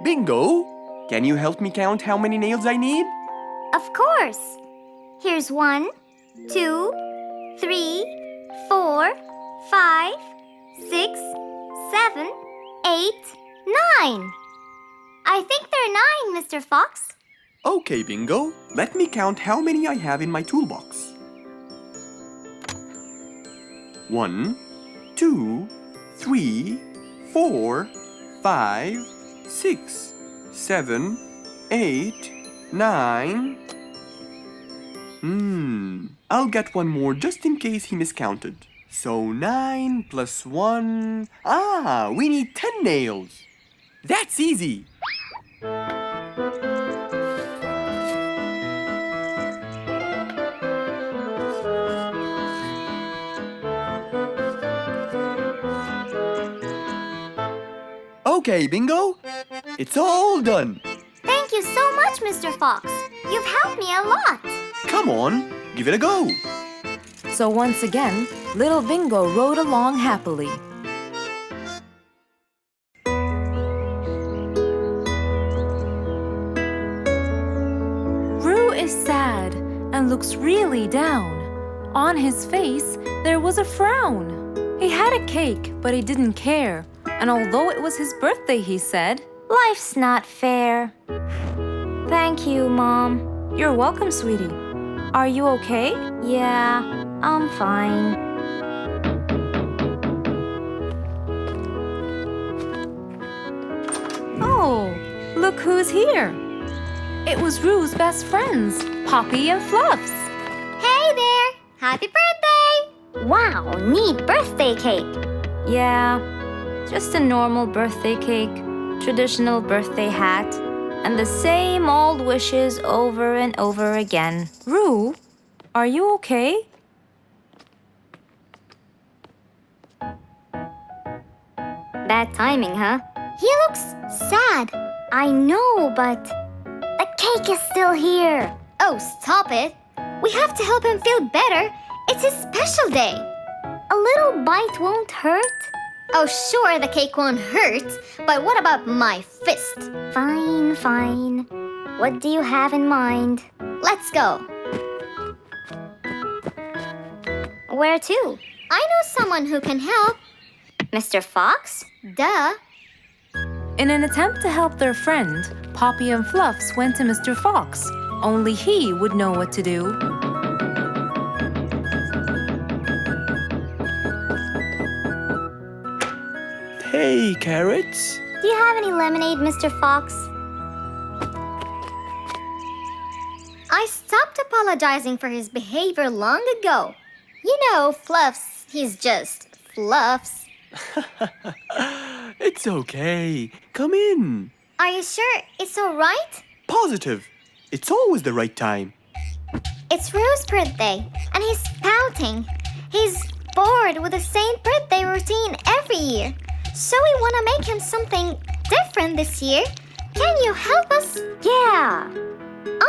D: Bingo, can you help me count how many nails I need?
E: Of course. Here's 1, 2, 3, 4, 5, 6, 7, 8, 9. I think there are 9, Mr. Fox.
D: Okay, Bingo. Let me count how many I have in my toolbox. 1, 2, 3, 4, 5, 6, 7, 8, 9. I'll get one more just in case he miscounted. So 9 plus 1. We need 10 nails. That's easy. Okay, Bingo. It's all done.
E: Thank you so much, Mr. Fox. You've helped me a lot.
D: Come on, give it a go.
A: So once again, little Bingo rode along happily. Roo is sad and looks really down. On his face, there was a frown. He had a cake, but he didn't care. And although it was his birthday, he said,
F: Life's not fair. Thank you, Mom.
A: "You're welcome, sweetie. Are you okay?"
F: Yeah, I'm fine.
A: Oh, look who's here. It was Roo's best friends, Poppy and Fluffs.
E: Hey there! Happy birthday! Wow, neat birthday cake.
F: Yeah, just a normal birthday cake, traditional birthday hat, and the same old wishes over and over again.
A: Roo, are you okay?
E: Bad timing, huh? He looks sad. I know, but the cake is still here. Oh, stop it. We have to help him feel better. It's his special day. A little bite won't hurt. Oh, sure, the cake won't hurt. But what about my fist? Fine, fine. What do you have in mind? Let's go. Where to? I know someone who can help. Mr. Fox? Duh.
A: In an attempt to help their friend, Poppy and Fluffs went to Mr. Fox. Only he would know what to do.
D: Hey, carrots.
E: Do you have any lemonade, Mr. Fox? I stopped apologizing for his behavior long ago. You know, Fluffs, he's just Fluffs.
D: It's okay. Come in.
E: Are you sure it's all right?
D: Positive. It's always the right time.
E: It's Roo's birthday, and he's pouting. He's bored with the same birthday routine every year. So we want to make him something different this year. Can you help us? Yeah.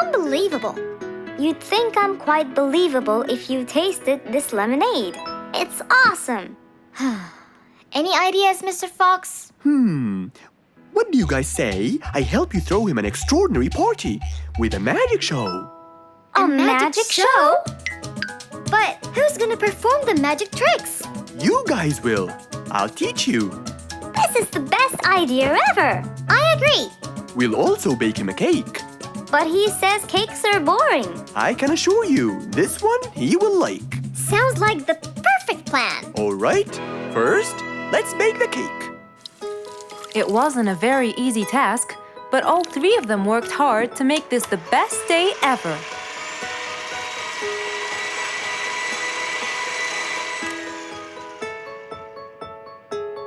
E: Unbelievable. You'd think I'm quite believable if you tasted this lemonade. It's awesome. Any ideas, Mr. Fox?
D: What do you guys say? I help you throw him an extraordinary party with a magic show.
E: A magic show? But who's gonna perform the magic tricks?
D: You guys will. I'll teach you.
E: This is the best idea ever. I agree.
D: We'll also bake him a cake.
E: But he says cakes are boring.
D: I can assure you, this one he will like.
E: Sounds like the perfect plan.
D: All right, first, let's bake the cake.
A: It wasn't a very easy task, but all three of them worked hard to make this the best day ever.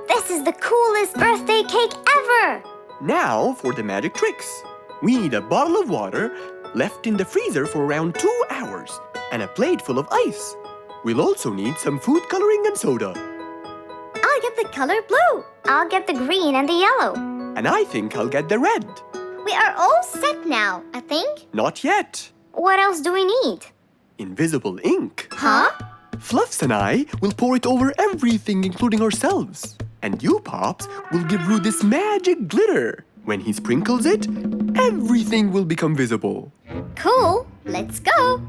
E: This is the coolest birthday cake ever!
D: Now for the magic tricks. We need a bottle of water left in the freezer for around 2 hours and a plate full of ice. We'll also need some food coloring and soda.
E: I'll get the color blue. I'll get the green and the yellow.
D: And I think I'll get the red.
E: We are all set now, I think.
D: Not yet.
E: What else do we need?
D: Invisible ink.
E: Huh?
D: Fluffs and I will pour it over everything, including ourselves. And you, Pops, will give Roo this magic glitter. When he sprinkles it, everything will become visible.
E: Cool. Let's go.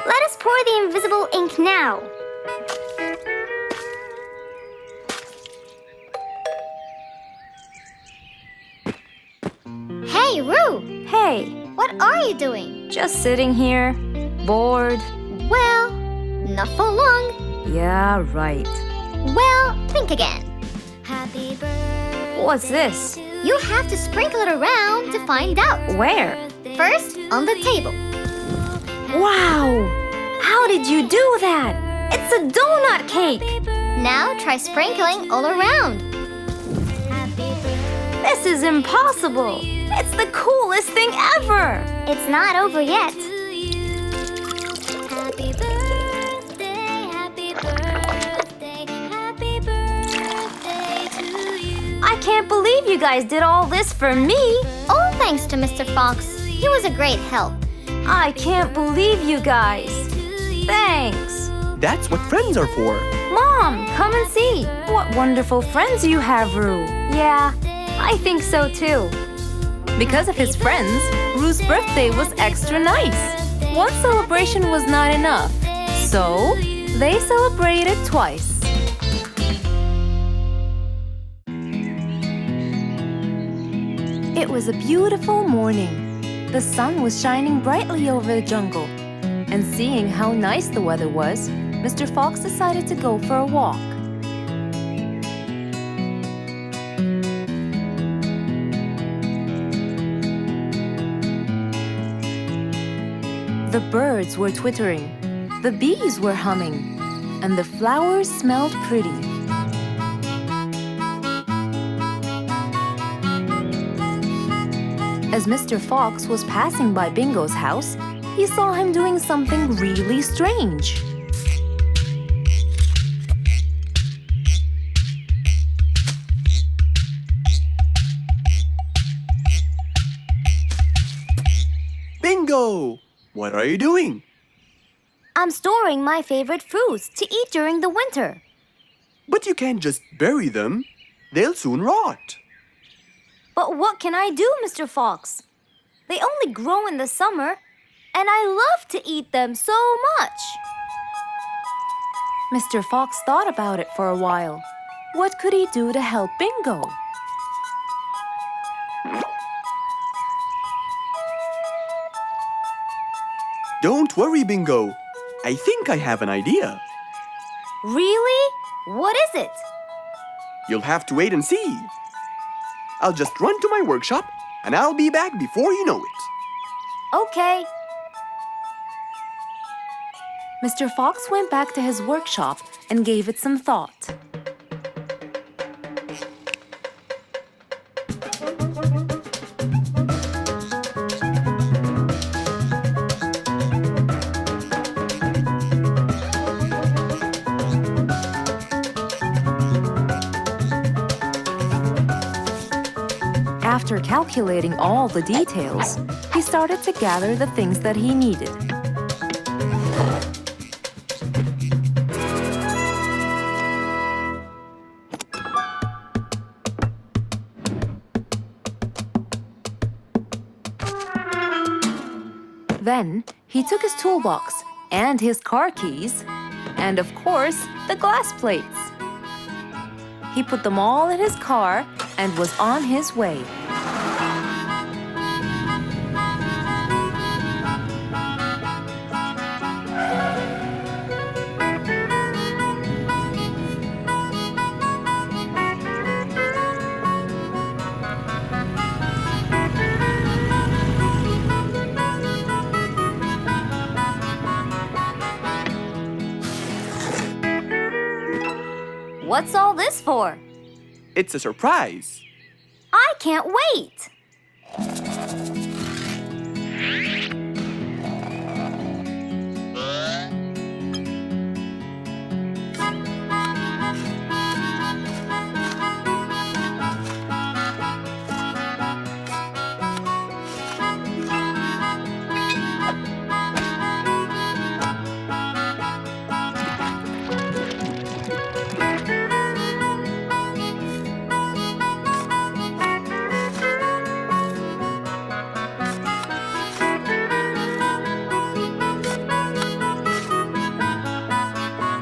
E: Let us pour the invisible ink now. Hey, Roo!
F: Hey,
E: What are you doing?
F: just sitting here, bored.
E: Well, not for long.
F: Yeah, right.
E: Well, think again. Happy birthday.
F: What's this?
E: You have to sprinkle it around to find out.
F: Where?
E: First, on the table.
F: Wow! How did you do that? It's a donut cake!
E: Now try sprinkling all around.
F: This is impossible! It's the coolest thing ever!
E: It's not over yet.
F: I can't believe you guys did all this for me!
E: All thanks to Mr. Fox. He was a great help.
F: I can't believe you guys! Thanks!
D: That's what friends are for.
F: Mom, come and see! What wonderful friends you have, Roo! Yeah, I think so too.
A: Because of his friends, Roo's birthday was extra nice. One celebration was not enough, so they celebrated twice. It was a beautiful morning. The sun was shining brightly over the jungle. And seeing how nice the weather was, Mr. Fox decided to go for a walk. The birds were twittering, the bees were humming, and the flowers smelled pretty. As Mr. Fox was passing by Bingo's house, he saw him doing something really strange.
D: Bingo! What are you doing?
F: I'm storing my favorite fruits to eat during the winter.
D: But you can't just bury them. They'll soon rot.
F: But what can I do, Mr. Fox? They only grow in the summer, and I love to eat them so much.
A: Mr. Fox thought about it for a while. What could he do to help Bingo?
D: Don't worry, Bingo. I think I have an idea.
F: Really? What is it?
D: You'll have to wait and see. I'll just run to my workshop, and I'll be back before you know it.
F: Okay.
A: Mr. Fox went back to his workshop and gave it some thought. After calculating all the details, he started to gather the things that he needed. Then, he took his toolbox and his car keys, and of course, the glass plates. He put them all in his car and was on his way.
F: What's all this for?
D: It's a surprise.
F: I can't wait!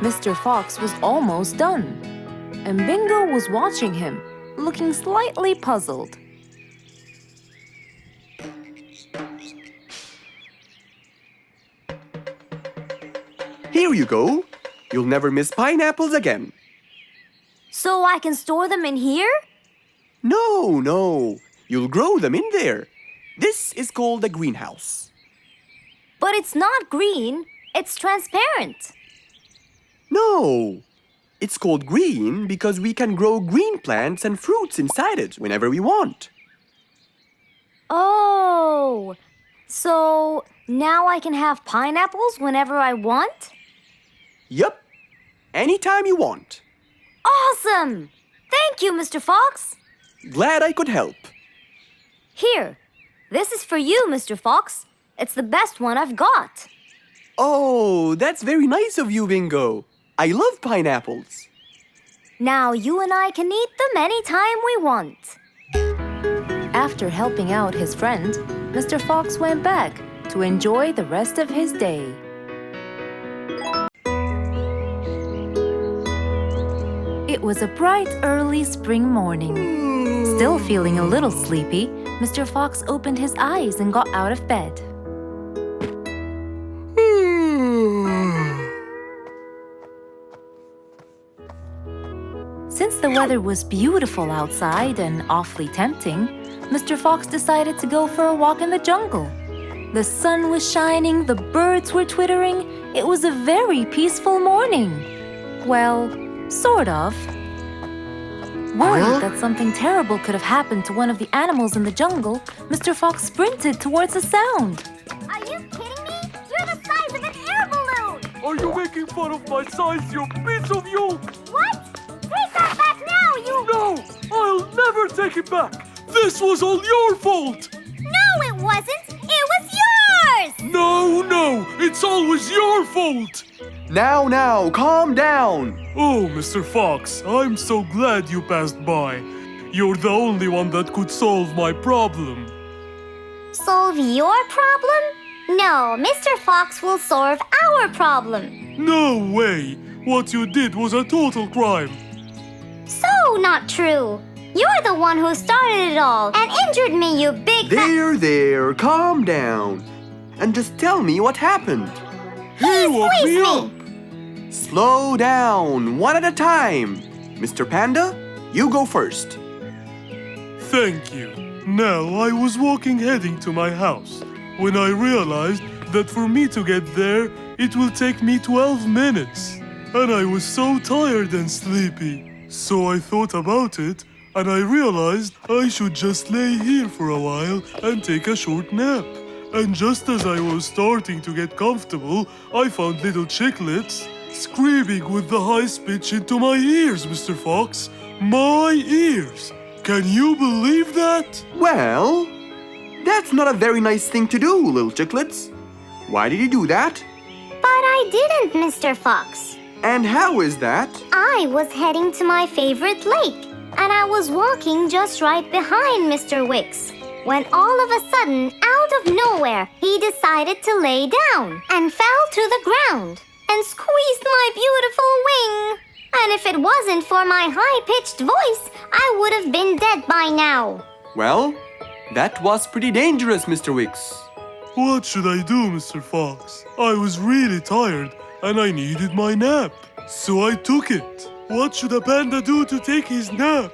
A: Mr. Fox was almost done, and Bingo was watching him, looking slightly puzzled.
D: Here you go. You'll never miss pineapples again.
F: So I can store them in here?
D: No. You'll grow them in there. This is called a greenhouse.
F: But it's not green, it's transparent.
D: No. It's called green because we can grow green plants and fruits inside it whenever we want.
F: Oh, so now I can have pineapples whenever I want?
D: Yup. Anytime you want.
F: Awesome! Thank you, Mr. Fox.
D: Glad I could help.
F: Here, this is for you, Mr. Fox. It's the best one I've got.
D: Oh, that's very nice of you, Bingo. I love pineapples.
F: Now you and I can eat them anytime we want.
A: After helping out his friend, Mr. Fox went back to enjoy the rest of his day. It was a bright early spring morning. Still feeling a little sleepy, Mr. Fox opened his eyes and got out of bed. Since the weather was beautiful outside and awfully tempting, Mr. Fox decided to go for a walk in the jungle. The sun was shining, the birds were twittering. It was a very peaceful morning. Well, sort of. Worried that something terrible could have happened to one of the animals in the jungle, Mr. Fox sprinted towards the sound.
E: Are you kidding me? You're the size of an air balloon!
B: Are you making fun of my size, you piece of you?
E: What? Take that back now, you...
B: No! I'll never take it back! This was all your fault!
E: No, it wasn't! It was yours!
B: No! It's always your fault!
D: Now, calm down.
B: Oh, Mr. Fox, I'm so glad you passed by. You're the only one that could solve my problem.
E: Solve your problem? No, Mr. Fox will solve our problem.
B: No way! What you did was a total crime.
E: So not true. You're the one who started it all and injured me, you big
D: There, calm down. And just tell me what happened.
B: He woke
E: squeeze
B: me
E: me.
B: up.
D: Slow down, one at a time. Mr. Panda, you go first.
B: Thank you. Now, I was walking heading to my house when I realized that for me to get there, it will take me 12 minutes. And I was so tired and sleepy. So I thought about it, and I realized I should just lay here for a while and take a short nap. And just as I was starting to get comfortable, I found little chicklets screaming with the highest pitch into my ears, Mr. Fox. My ears! Can you believe that?
D: Well, that's not a very nice thing to do, little chicklets. Why did you do that?
E: But I didn't, Mr. Fox.
D: And how is that?
E: I was heading to my favorite lake, and I was walking just right behind Mr. Wicks, when all of a sudden, out of nowhere, he decided to lay down and fell to the ground and squeezed my beautiful wing. And if it wasn't for my high-pitched voice, I would have been dead by now.
D: Well, that was pretty dangerous, Mr. Wicks.
B: What should I do, Mr. Fox? I was really tired and I needed my nap. So I took it. What should a panda do to take his nap?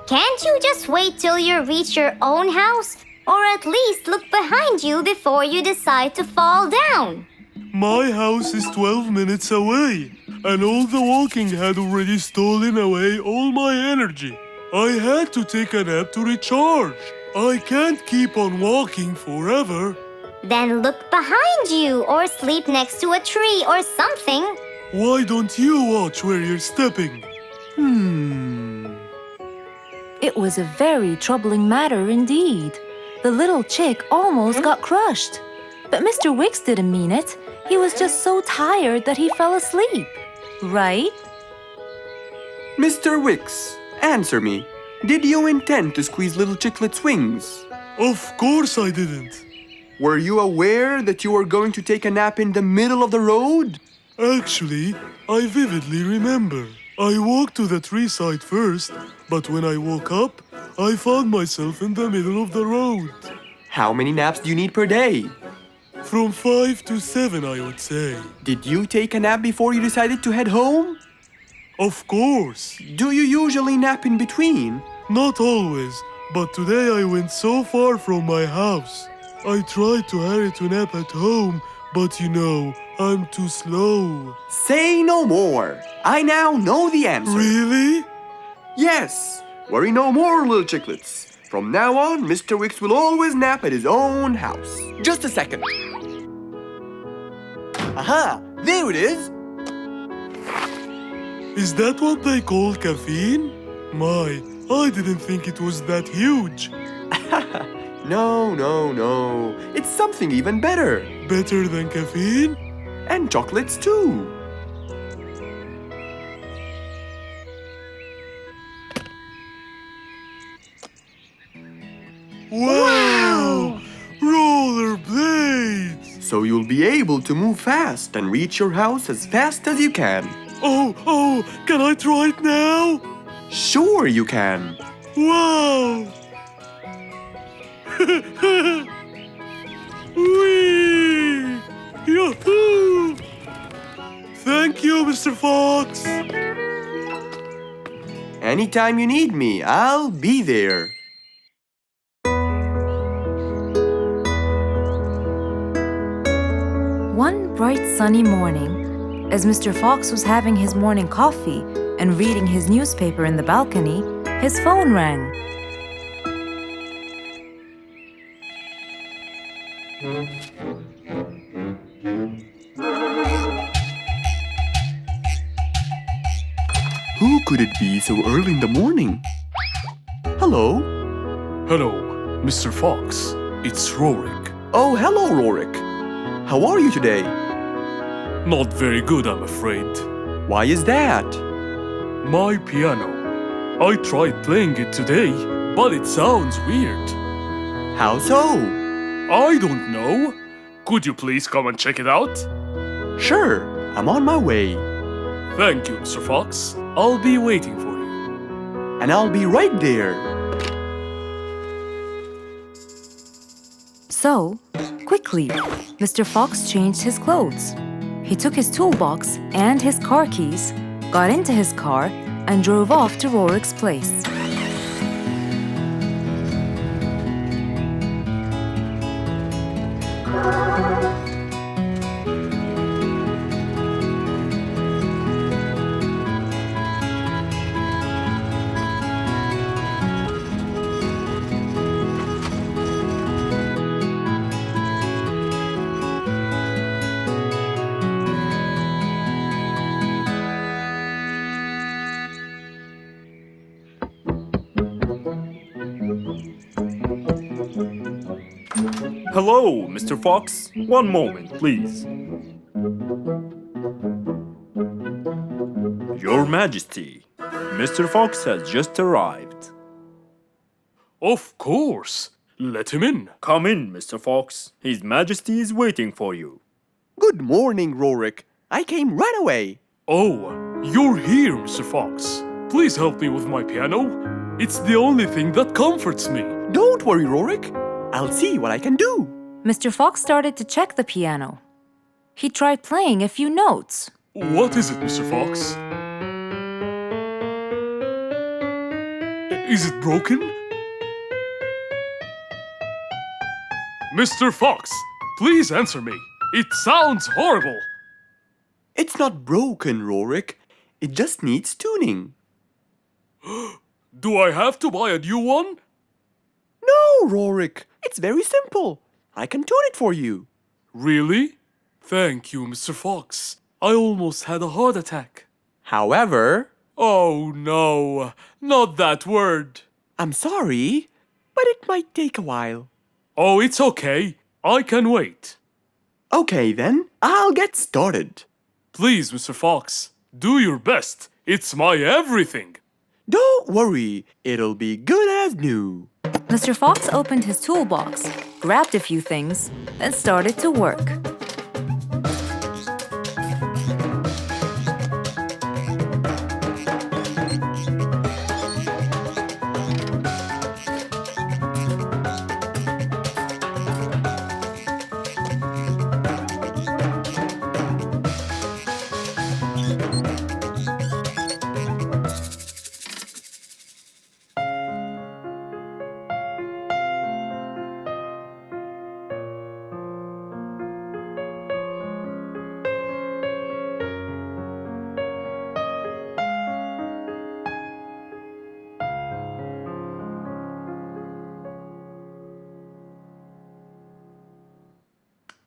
E: Can't you just wait till you reach your own house? Or at least look behind you before you decide to fall down?
B: My house is 12 minutes away, and all the walking had already stolen away all my energy. I had to take a nap to recharge. I can't keep on walking forever.
E: Then look behind you or sleep next to a tree or something.
B: Why don't you watch where you're stepping?
A: It was a very troubling matter indeed. The little chick almost got crushed. But Mr. Wicks didn't mean it. He was just so tired that he fell asleep. Right?
D: Mr. Wicks, answer me. Did you intend to squeeze little chicklet's wings?
B: Of course I didn't.
D: Were you aware that you were going to take a nap in the middle of the road?
B: Actually, I vividly remember. I walked to the tree side first, but when I woke up, I found myself in the middle of the road.
D: How many naps do you need per day?
B: From 5 to 7, I would say.
D: Did you take a nap before you decided to head home?
B: Of course.
D: Do you usually nap in between?
B: Not always, but today I went so far from my house. I tried to hurry to nap at home, but you know, I'm too slow.
D: Say no more. I now know the answer.
B: Really?
D: Yes. Worry no more, little chicklets. From now on, Mr. Wicks will always nap at his own house. Just a second. Aha! There it is!
B: Is that what they call caffeine? My, I didn't think it was that huge.
D: No. It's something even better.
B: Better than caffeine?
D: And chocolates too.
B: Wow! Rollerblades!
D: So you'll be able to move fast and reach your house as fast as you can.
B: Oh, can I try it now?
D: Sure you can.
B: Wow! Whee! Yahoo! Thank you, Mr. Fox.
D: Anytime you need me, I'll be there.
A: One bright sunny morning, as Mr. Fox was having his morning coffee and reading his newspaper in the balcony, his phone rang.
D: Who could it be so early in the morning? Hello?
B: Hello, Mr. Fox. It's Rorik.
D: Oh, hello, Rorik. How are you today?
B: Not very good, I'm afraid.
D: Why is that?
B: My piano. I tried playing it today, but it sounds weird.
D: How so?
B: I don't know. Could you please come and check it out?
D: Sure, I'm on my way.
B: Thank you, Mr. Fox. I'll be waiting for you.
D: And I'll be right there.
A: So, quickly, Mr. Fox changed his clothes. He took his toolbox and his car keys, got into his car, and drove off to Rorik's place.
H: Hello, Mr. Fox. One moment, please. Your Majesty, Mr. Fox has just arrived.
B: Of course. Let him in.
H: Come in, Mr. Fox. His Majesty is waiting for you.
D: Good morning, Rorik. I came right away.
B: Oh, You're here, Mr. Fox. Please help me with my piano. It's the only thing that comforts me.
D: Don't worry, Rorik. I'll see what I can do.
A: Mr. Fox started to check the piano. He tried playing a few notes.
B: What is it, Mr. Fox? Is it broken? Mr. Fox, please answer me. It sounds horrible.
D: It's not broken, Rorik. It just needs tuning.
B: Do I have to buy a new one?
D: No, Rorik. It's very simple. I can tune it for you.
B: Really? Thank you, Mr. Fox. I almost had a heart attack.
D: However,
B: Oh no, not that word.
D: I'm sorry, but it might take a while.
B: Oh, it's okay. I can wait.
D: Okay then, I'll get started.
B: Please, Mr. Fox, do your best. It's my everything.
D: Don't worry, it'll be good as new.
A: Mr. Fox opened his toolbox, grabbed a few things, then started to work.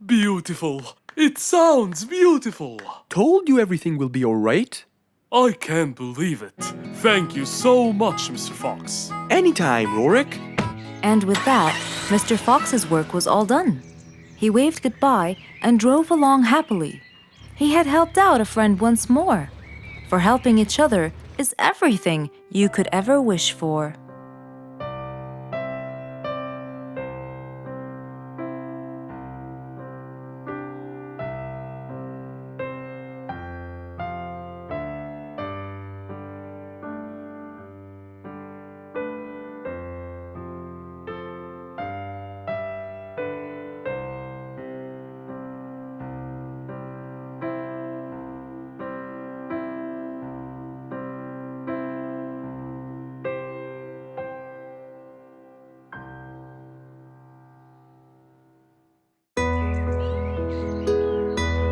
B: Beautiful. It sounds beautiful.
D: Told you everything will be alright?
B: I can't believe it. Thank you so much, Mr. Fox.
D: Anytime, Rorik.
A: And with that, Mr. Fox's work was all done. He waved goodbye and drove along happily. He had helped out a friend once more. For helping each other is everything you could ever wish for.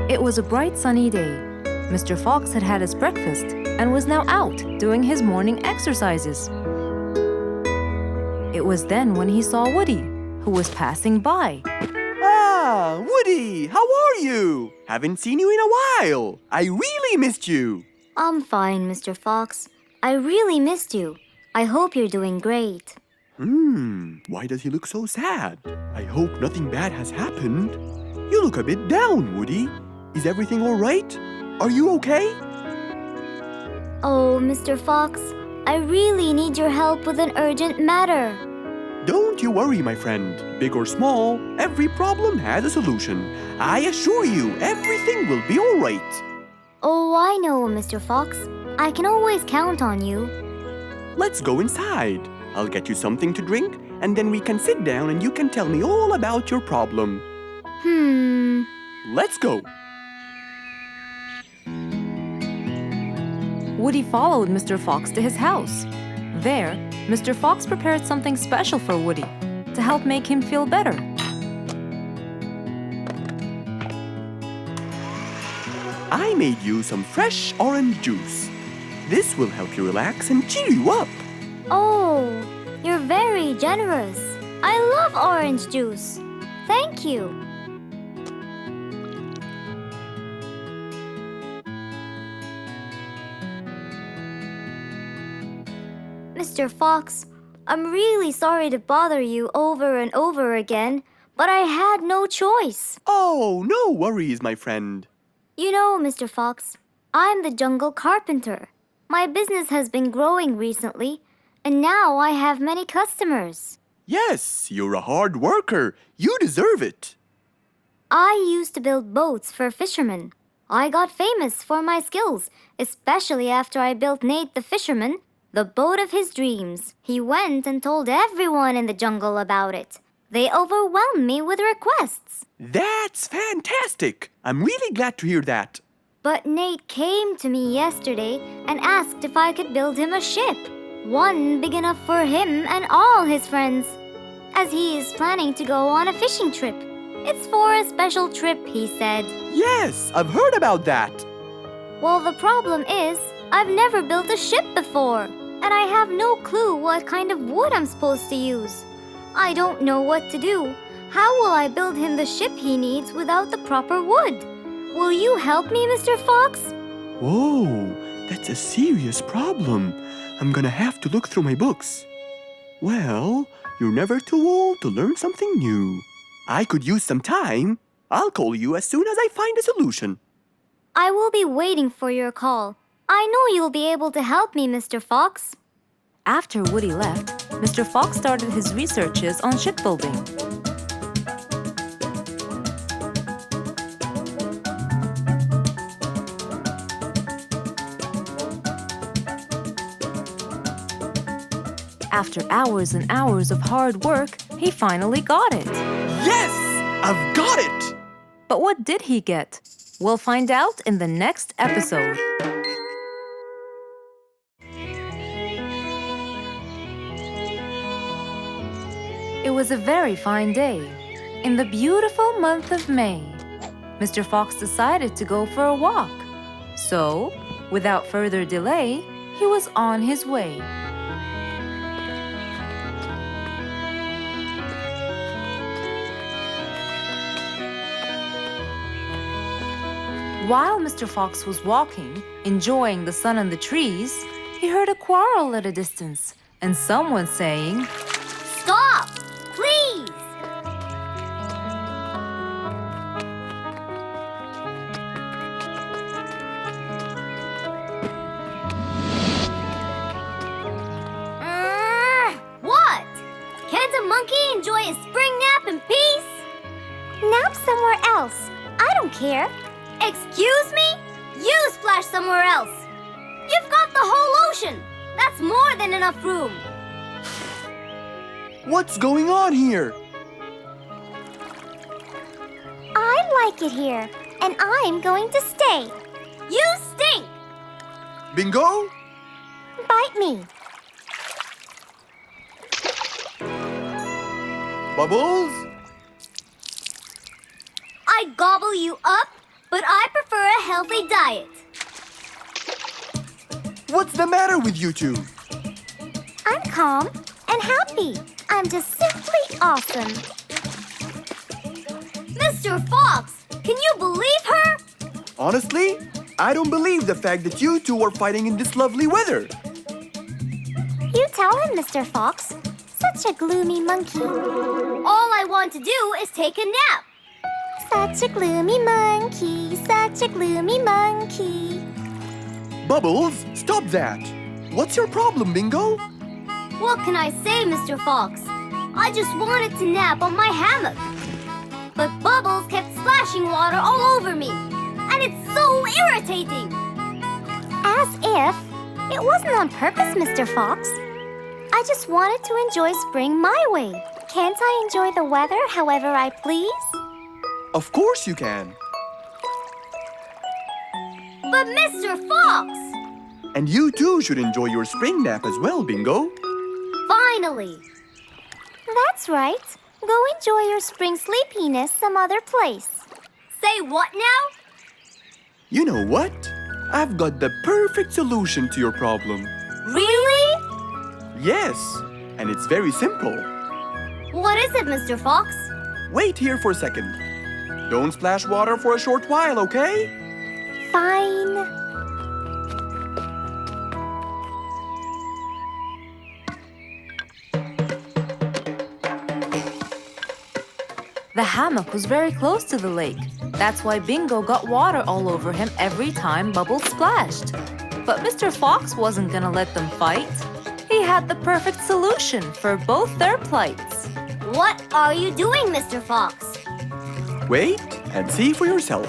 A: It was a bright sunny day. Mr. Fox had had his breakfast and was now out doing his morning exercises. It was then when he saw Woody, who was passing by.
D: Ah, Woody, how are you? Haven't seen you in a while. I really missed you.
E: I'm fine, Mr. Fox. I really missed you. I hope you're doing great.
D: Why does he look so sad? I hope nothing bad has happened. You look a bit down, Woody. Is everything all right? Are you okay?
E: Oh, Mr. Fox, I really need your help with an urgent matter.
D: Don't you worry, my friend. Big or small, every problem has a solution. I assure you, everything will be all right.
E: Oh, I know, Mr. Fox. I can always count on you.
D: Let's go inside. I'll get you something to drink, and then we can sit down and you can tell me all about your problem. Let's go.
A: Woody followed Mr. Fox to his house. There, Mr. Fox prepared something special for Woody to help make him feel better.
D: I made you some fresh orange juice. This will help you relax and cheer you up.
E: Oh, you're very generous. I love orange juice. Thank you. Mr. Fox, I'm really sorry to bother you over and over again, but I had no choice.
D: Oh, no worries, my friend.
E: You know, Mr. Fox, I'm the jungle carpenter. My business has been growing recently, and now I have many customers.
D: Yes, you're a hard worker. You deserve it.
E: I used to build boats for fishermen, I got famous for my skills, especially after I built Nate the fisherman the boat of his dreams. He went and told everyone in the jungle about it. They overwhelmed me with requests.
D: That's fantastic! I'm really glad to hear that.
E: But Nate came to me yesterday and asked if I could build him a ship. One big enough for him and all his friends, as he is planning to go on a fishing trip. It's for a special trip, he said.
D: Yes, I've heard about that.
E: Well, the problem is, I've never built a ship before, and I have no clue what kind of wood I'm supposed to use. I don't know what to do. How will I build him the ship he needs without the proper wood? Will you help me, Mr. Fox?
D: Whoa, that's a serious problem. I'm gonna have to look through my books. Well, you're never too old to learn something new. I could use some time. I'll call you as soon as I find a solution.
E: I will be waiting for your call. I know you'll be able to help me, Mr. Fox.
A: After Woody left, Mr. Fox started his researches on shipbuilding. After hours and hours of hard work, he finally got it.
D: Yes! I've got it!
A: But what did he get? We'll find out in the next episode. It was a very fine day. In the beautiful month of May, Mr. Fox decided to go for a walk. So, without further delay, he was on his way. While Mr. Fox was walking, enjoying the sun and the trees, he heard a quarrel at a distance and someone saying,
E: Stop! Please! What? Can't a monkey enjoy a spring nap in peace? Nap somewhere else. I don't care. Excuse me? You splash somewhere else. You've got the whole ocean. That's more than enough room.
D: What's going on here?
E: I like it here, and I'm going to stay. You stink!
D: Bingo?
E: Bite me.
D: Bubbles?
E: I gobble you up, but I prefer a healthy diet.
D: What's the matter with you two?
E: I'm calm and happy. I'm just simply awesome. Mr. Fox, can you believe her?
D: Honestly, I don't believe the fact that you two are fighting in this lovely weather.
E: You tell him, Mr. Fox. Such a gloomy monkey. All I want to do is take a nap. Such a gloomy monkey, such a gloomy monkey.
D: Bubbles, stop that. What's your problem, Bingo?
E: What can I say, Mr. Fox? I just wanted to nap on my hammock. But Bubbles kept splashing water all over me. And it's so irritating. As if it wasn't on purpose, Mr. Fox. I just wanted to enjoy spring my way. Can't I enjoy the weather however I please?
D: Of course you can.
E: But Mr. Fox!
D: And you too should enjoy your spring nap as well, Bingo.
E: Finally! That's right. Go enjoy your spring sleepiness some other place. Say what now?
D: You know what? I've got the perfect solution to your problem.
E: Really?
D: Yes, and it's very simple.
E: What is it, Mr. Fox?
D: Wait here for a second. Don't splash water for a short while, okay?
E: Fine.
A: The hammock was very close to the lake. That's why Bingo got water all over him every time Bubbles splashed. But Mr. Fox wasn't gonna let them fight. He had the perfect solution for both their plights.
E: What are you doing, Mr. Fox?
D: Wait and see for yourself.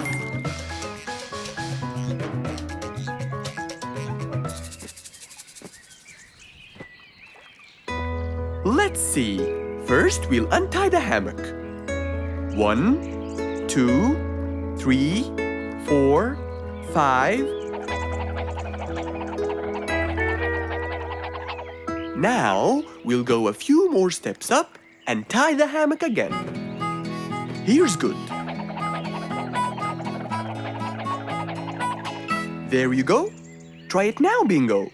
D: Let's see. First, we'll untie the hammock. 1, 2, 3, 4, 5. Now, we'll go a few more steps up and tie the hammock again. Here's good. There you go. Try it now, Bingo.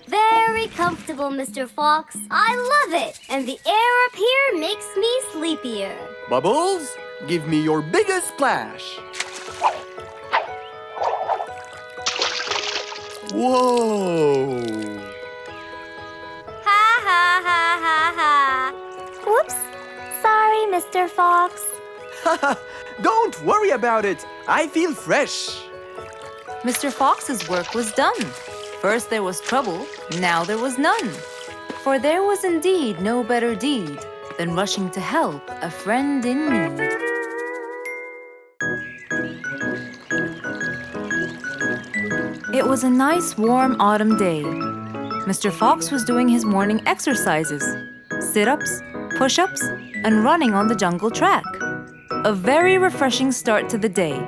E: Very comfortable, Mr. Fox. I love it. And the air up here makes me sleepier.
D: Bubbles, give me your biggest splash. Whoa!
E: Ha ha ha ha ha. Whoops. Sorry, Mr. Fox.
D: Don't worry about it. I feel fresh.
A: Mr. Fox's work was done. First there was trouble, now there was none. For there was indeed no better deed than rushing to help a friend in need. It was a nice warm autumn day. Mr. Fox was doing his morning exercises, sit-ups, push-ups, and running on the jungle track. A very refreshing start to the day.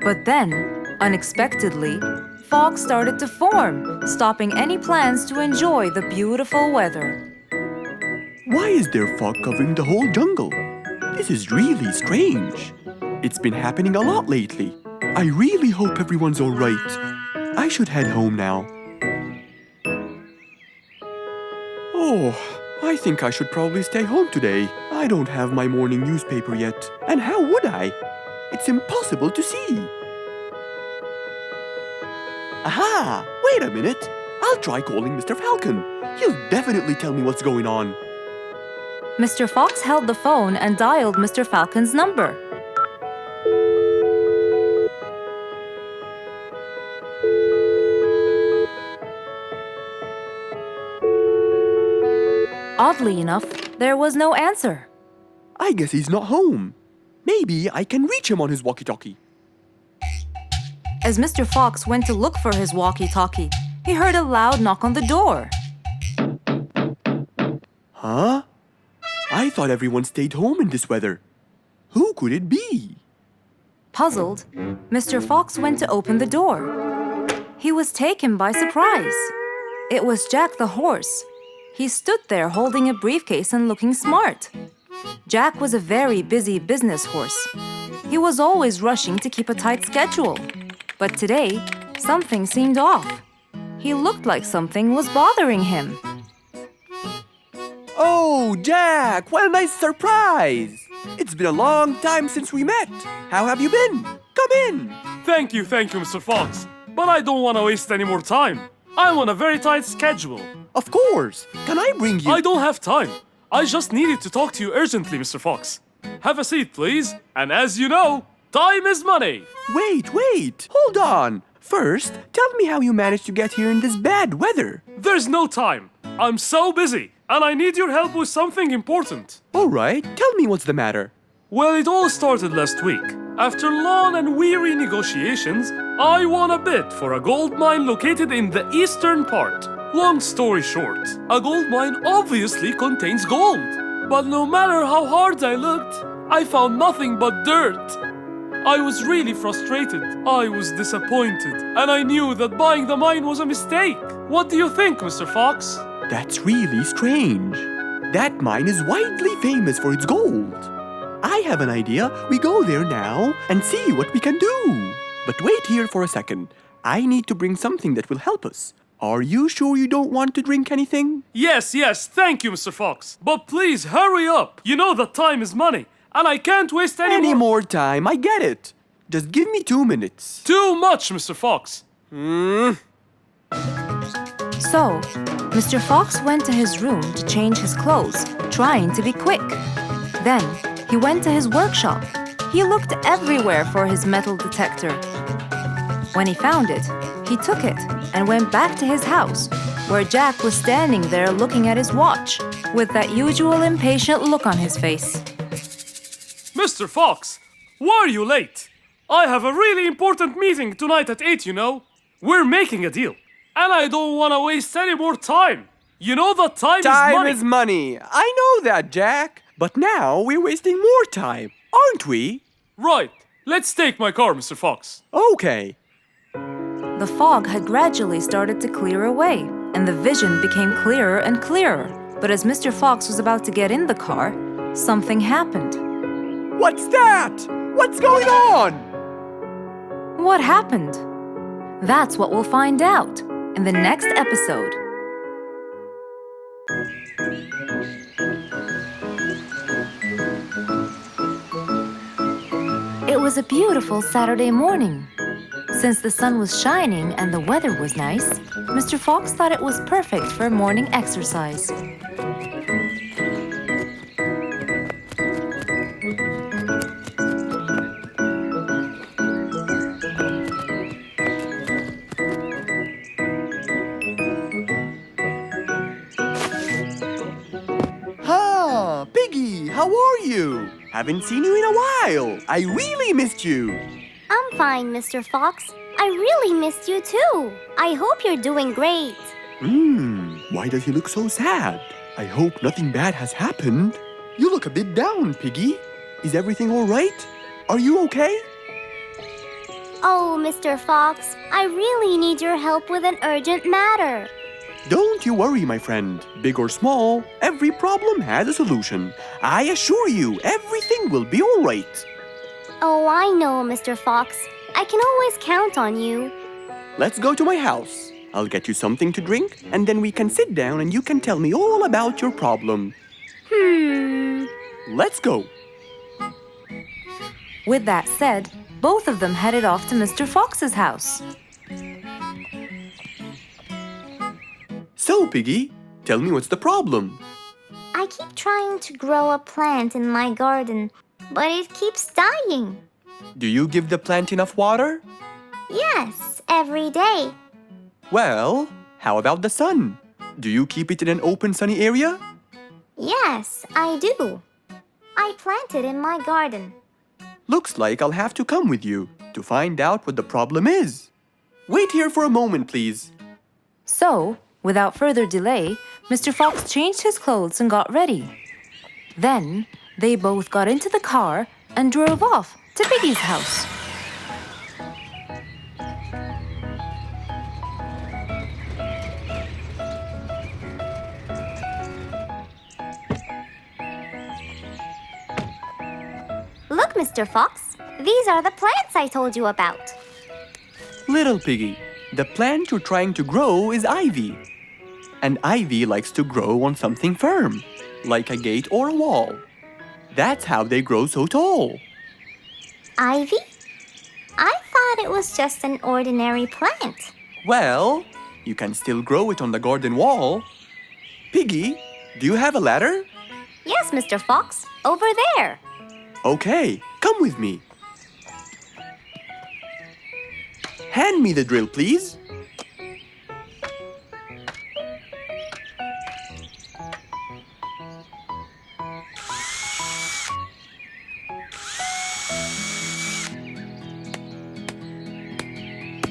A: But then, unexpectedly, fog started to form, stopping any plans to enjoy the beautiful weather.
D: Why is there fog covering the whole jungle? This is really strange. It's been happening a lot lately. I really hope everyone's all right. I should head home now. Oh, I think I should probably stay home today. I don't have my morning newspaper yet. And how would I? It's impossible to see. Aha! Wait a minute. I'll try calling Mr. Falcon. He'll definitely tell me what's going on.
A: Mr. Fox held the phone and dialed Mr. Falcon's number. Oddly enough, there was no answer.
D: I guess he's not home. Maybe I can reach him on his walkie-talkie.
A: As Mr. Fox went to look for his walkie-talkie, he heard a loud knock on the door.
D: Huh? I thought everyone stayed home in this weather. Who could it be?
A: Puzzled, Mr. Fox went to open the door. He was taken by surprise. It was Jack the horse. He stood there holding a briefcase and looking smart. Jack was a very busy business horse. He was always rushing to keep a tight schedule. But today, something seemed off. He looked like something was bothering him.
D: Oh, Jack, what a nice surprise! It's been a long time since we met. How have you been? Come in.
B: Thank you, Mr. Fox. But I don't want to waste any more time. I'm on a very tight schedule.
D: Of course. Can I bring you...
B: I don't have time. I just needed to talk to you urgently, Mr. Fox. Have a seat, please. And as you know, time is money.
D: Wait. Hold on. First, tell me how you managed to get here in this bad weather.
B: There's no time. I'm so busy, and I need your help with something important.
D: All right, tell me what's the matter.
B: Well, it all started last week. After long and weary negotiations, I won a bid for a gold mine located in the eastern part. Long story short, a gold mine obviously contains gold. But no matter how hard I looked, I found nothing but dirt. I was really frustrated. I was disappointed. And I knew that buying the mine was a mistake. What do you think, Mr. Fox?
D: That's really strange. That mine is widely famous for its gold. I have an idea. We go there now and see what we can do. But wait here for a second. I need to bring something that will help us. Are you sure you don't want to drink anything?
B: Yes, thank you, Mr. Fox. But please, hurry up. You know that time is money, and I can't waste any
D: more time. I get it. Just give me 2 minutes.
B: Too much, Mr. Fox.
A: So, Mr. Fox went to his room to change his clothes, trying to be quick. Then, he went to his workshop. He looked everywhere for his metal detector. When he found it, he took it and went back to his house, where Jack was standing there looking at his watch, with that usual impatient look on his face.
B: Mr. Fox, why are you late? I have a really important meeting tonight at 8, you know. We're making a deal. And I don't want to waste any more time. You know that time is money.
D: Time is money. I know that, Jack. But now we're wasting more time, aren't we?
B: Right. Let's take my car, Mr. Fox.
D: Okay.
A: The fog had gradually started to clear away, and the vision became clearer and clearer. But as Mr. Fox was about to get in the car, something happened.
D: What's that? What's going on?
A: What happened? That's what we'll find out in the next episode. It was a beautiful Saturday morning. Since the sun was shining and the weather was nice, Mr. Fox thought it was perfect for morning exercise.
D: Piggy, how are you? Haven't seen you in a while. I really missed you.
E: I'm fine, Mr. Fox. I really missed you too. I hope you're doing great.
D: Why does he look so sad? I hope nothing bad has happened. You look a bit down, Piggy. Is everything all right? Are you okay?
E: Oh, Mr. Fox, I really need your help with an urgent matter.
D: Don't you worry, my friend. Big or small, every problem has a solution. I assure you, everything will be all right.
E: Oh, I know, Mr. Fox. I can always count on you.
D: Let's go to my house. I'll get you something to drink, and then we can sit down and you can tell me all about your problem. Let's go.
A: With that said, both of them headed off to Mr. Fox's house.
D: So, Piggy, tell me what's the problem?
E: I keep trying to grow a plant in my garden, but it keeps dying.
D: Do you give the plant enough water?
E: Yes, every day.
D: Well, how about the sun? Do you keep it in an open, sunny area?
E: Yes, I do. I planted in my garden.
D: Looks like I'll have to come with you to find out what the problem is. Wait here for a moment, please.
A: So, without further delay, Mr. Fox changed his clothes and got ready. Then, they both got into the car and drove off to Piggy's house.
E: Look, Mr. Fox, these are the plants I told you about.
D: Little Piggy, the plant you're trying to grow is ivy. And ivy likes to grow on something firm, like a gate or a wall. That's how they grow so tall.
E: Ivy? I thought it was just an ordinary plant.
D: Well, you can still grow it on the garden wall. Piggy, do you have a ladder?
E: Yes, Mr. Fox, over there.
D: Okay, come with me. Hand me the drill, please.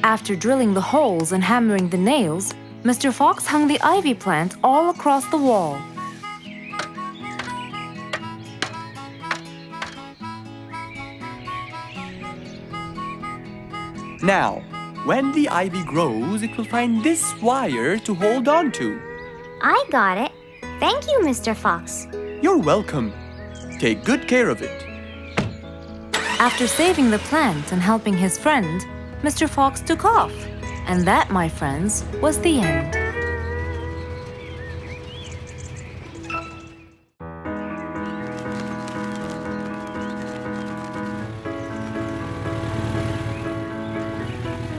A: After drilling the holes and hammering the nails, Mr. Fox hung the ivy plant all across the wall.
D: Now, when the ivy grows, it will find this wire to hold on to.
E: I got it. Thank you, Mr. Fox.
D: You're welcome. Take good care of it.
A: After saving the plant and helping his friend, Mr. Fox took off. And that, my friends, was the end.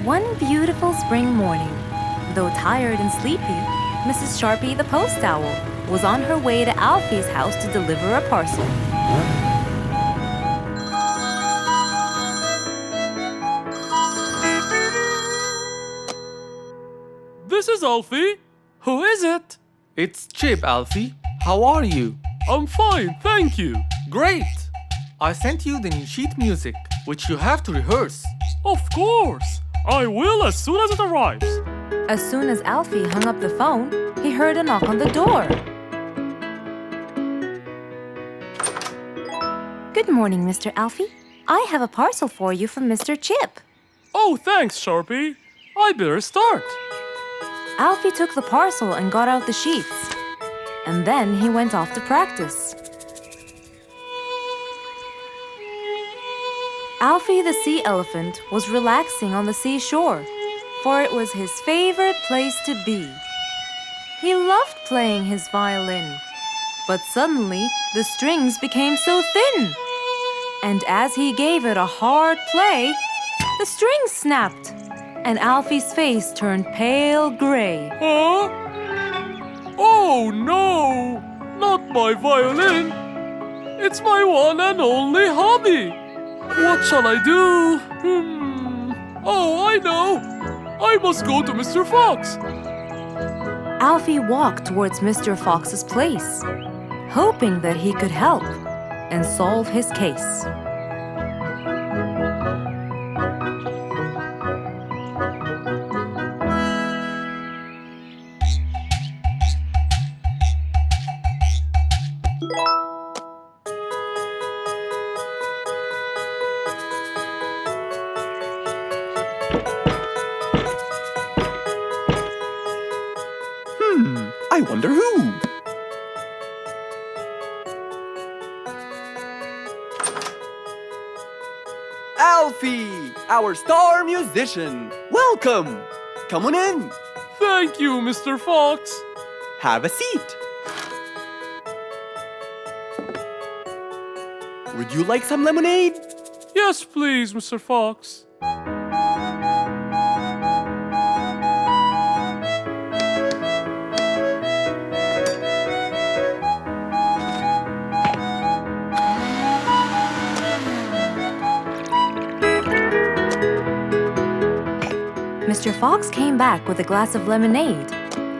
A: One beautiful spring morning, though tired and sleepy, Mrs. Sharpie the post owl was on her way to Alfie's house to deliver a parcel.
B: This is Alfie. Who is it?
I: It's Chip, Alfie. How are you?
B: I'm fine, thank you.
I: Great! I sent you the new sheet music. which you have to rehearse.
B: Of course! I will as soon as it arrives.
A: As soon as Alfie hung up the phone, he heard a knock on the door. Good morning, Mr. Alfie. I have a parcel for you from Mr. Chip.
B: Oh, thanks, Sharpie. I better start.
A: Alfie took the parcel and got out the sheets. And then he went off to practice. Alfie the sea elephant was relaxing on the seashore, for it was his favorite place to be. He loved playing his violin, but suddenly the strings became so thin. And as he gave it a hard play, the strings snapped, and Alfie's face turned pale gray.
B: Huh? Oh no! Not my violin! It's my one and only hobby! What shall I do? Oh, I know! I must go to Mr. Fox!
A: Alfie walked towards Mr. Fox's place, hoping that he could help and solve his case.
D: I wonder who? Alfie, our star musician. Welcome. Come on in.
B: Thank you, Mr. Fox.
D: Have a seat. Would you like some lemonade?
B: Yes, please, Mr. Fox.
A: Mr. Fox came back with a glass of lemonade.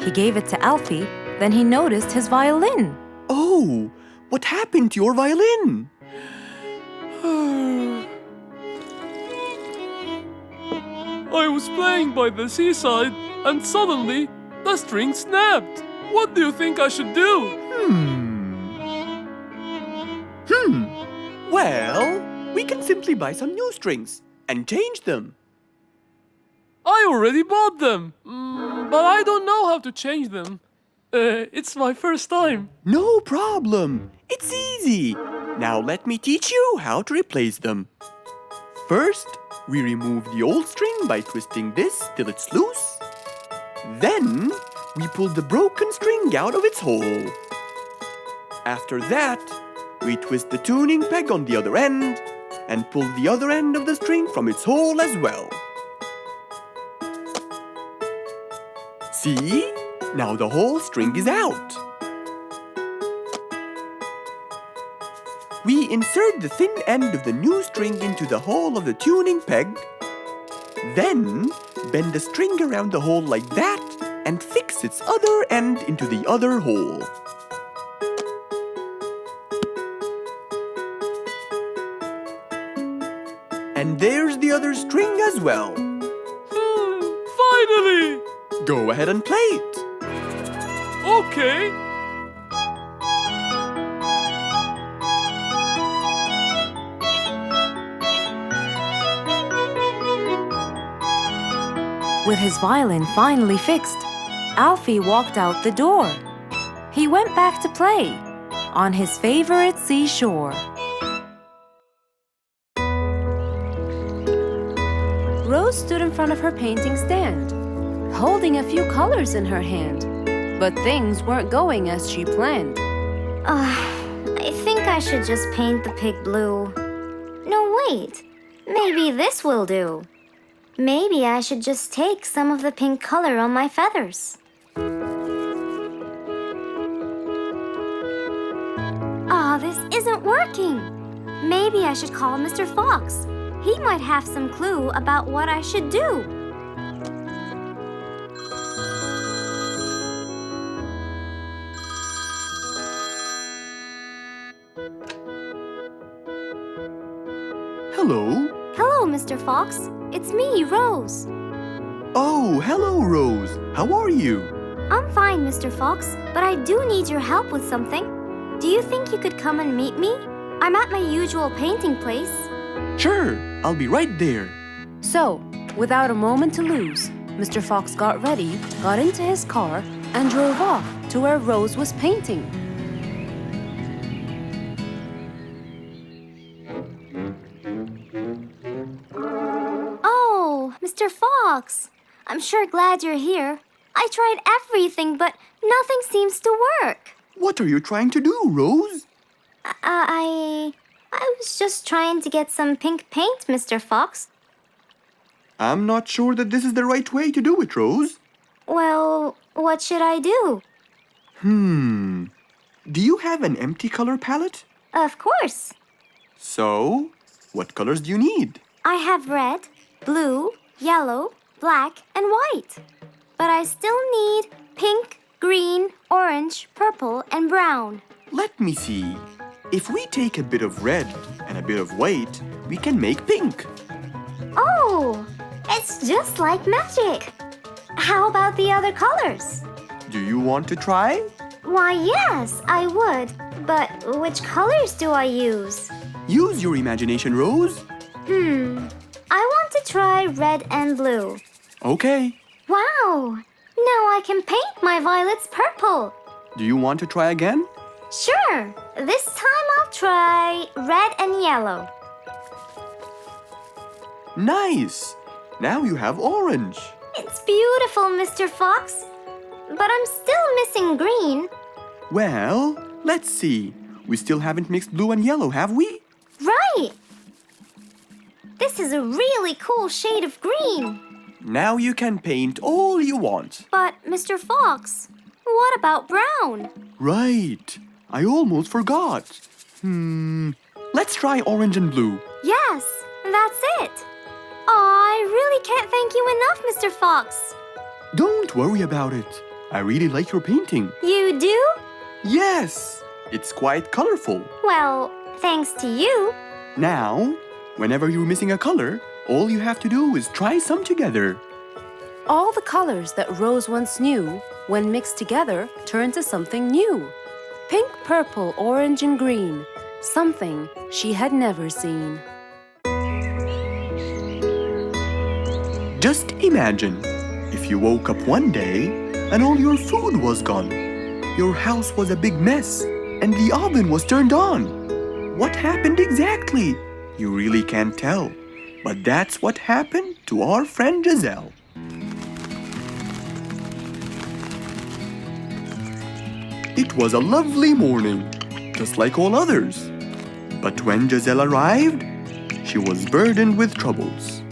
A: He gave it to Alfie, then he noticed his violin.
D: Oh, what happened to your violin?
B: I was playing by the seaside and suddenly the string snapped. What do you think I should do?
D: Well, we can simply buy some new strings and change them.
B: I already bought them, but I don't know how to change them. It's my first time.
D: No problem. It's easy. Now let me teach you how to replace them. First, we remove the old string by twisting this till it's loose. Then, we pull the broken string out of its hole. After that, we twist the tuning peg on the other end and pull the other end of the string from its hole as well. See? Now the whole string is out. We insert the thin end of the new string into the hole of the tuning peg. Then, bend the string around the hole like that and fix its other end into the other hole. And there's the other string as well.
B: Finally!
D: Go ahead and play it.
B: Okay.
A: With his violin finally fixed, Alfie walked out the door. He went back to play on his favorite seashore. Rose stood in front of her painting stand, holding a few colors in her hand. But things weren't going as she planned.
E: I think I should just paint the pig blue. No, wait. Maybe this will do. Maybe I should just take some of the pink color on my feathers. This isn't working. Maybe I should call Mr. Fox. He might have some clue about what I should do.
D: Hello,
F: Mr. Fox. It's me, Rose.
D: Oh, hello, Rose. How are you?
F: I'm fine, Mr. Fox, but I do need your help with something. Do you think you could come and meet me? I'm at my usual painting place.
D: Sure, I'll be right there.
A: So, without a moment to lose, Mr. Fox got ready, got into his car, and drove off to where Rose was painting.
F: Oh, Mr. Fox. I'm sure glad you're here. I tried everything, but nothing seems to work.
D: What are you trying to do, Rose?
F: I was just trying to get some pink paint, Mr. Fox.
D: I'm not sure that this is the right way to do it, Rose.
F: Well, what should I do?
D: Do you have an empty color palette?
F: Of course.
D: So, what colors do you need?
F: I have red, blue, yellow, black, and white. But I still need pink, green, orange, purple, and brown.
D: Let me see. If we take a bit of red and a bit of white, we can make pink.
F: Oh, it's just like magic. How about the other colors?
D: Do you want to try?
F: Why, yes, I would. But which colors do I use?
D: Use your imagination, Rose.
F: I want to try red and blue.
D: Okay.
F: Wow! Now I can paint my violets purple.
D: Do you want to try again?
F: Sure. This time I'll try red and yellow.
D: Nice. Now you have orange.
F: It's beautiful, Mr. Fox. But I'm still missing green.
D: Well, let's see. We still haven't mixed blue and yellow, have we?
F: Right! This is a really cool shade of green.
D: Now you can paint all you want.
F: But, Mr. Fox, what about brown?
D: Right. I almost forgot. Let's try orange and blue.
F: Yes, that's it. Oh, I really can't thank you enough, Mr. Fox.
D: Don't worry about it. I really like your painting.
F: You do?
D: Yes, it's quite colorful.
F: Well, thanks to you.
D: Now, whenever you're missing a color, all you have to do is try some together.
A: All the colors that Rose once knew, when mixed together, turned to something new. Pink, purple, orange, and green. Something she had never seen.
D: Just imagine, if you woke up one day and all your food was gone. Your house was a big mess and the oven was turned on. What happened exactly? You really can't tell. But that's what happened to our friend Giselle. It was a lovely morning, just like all others. But when Giselle arrived, she was burdened with troubles.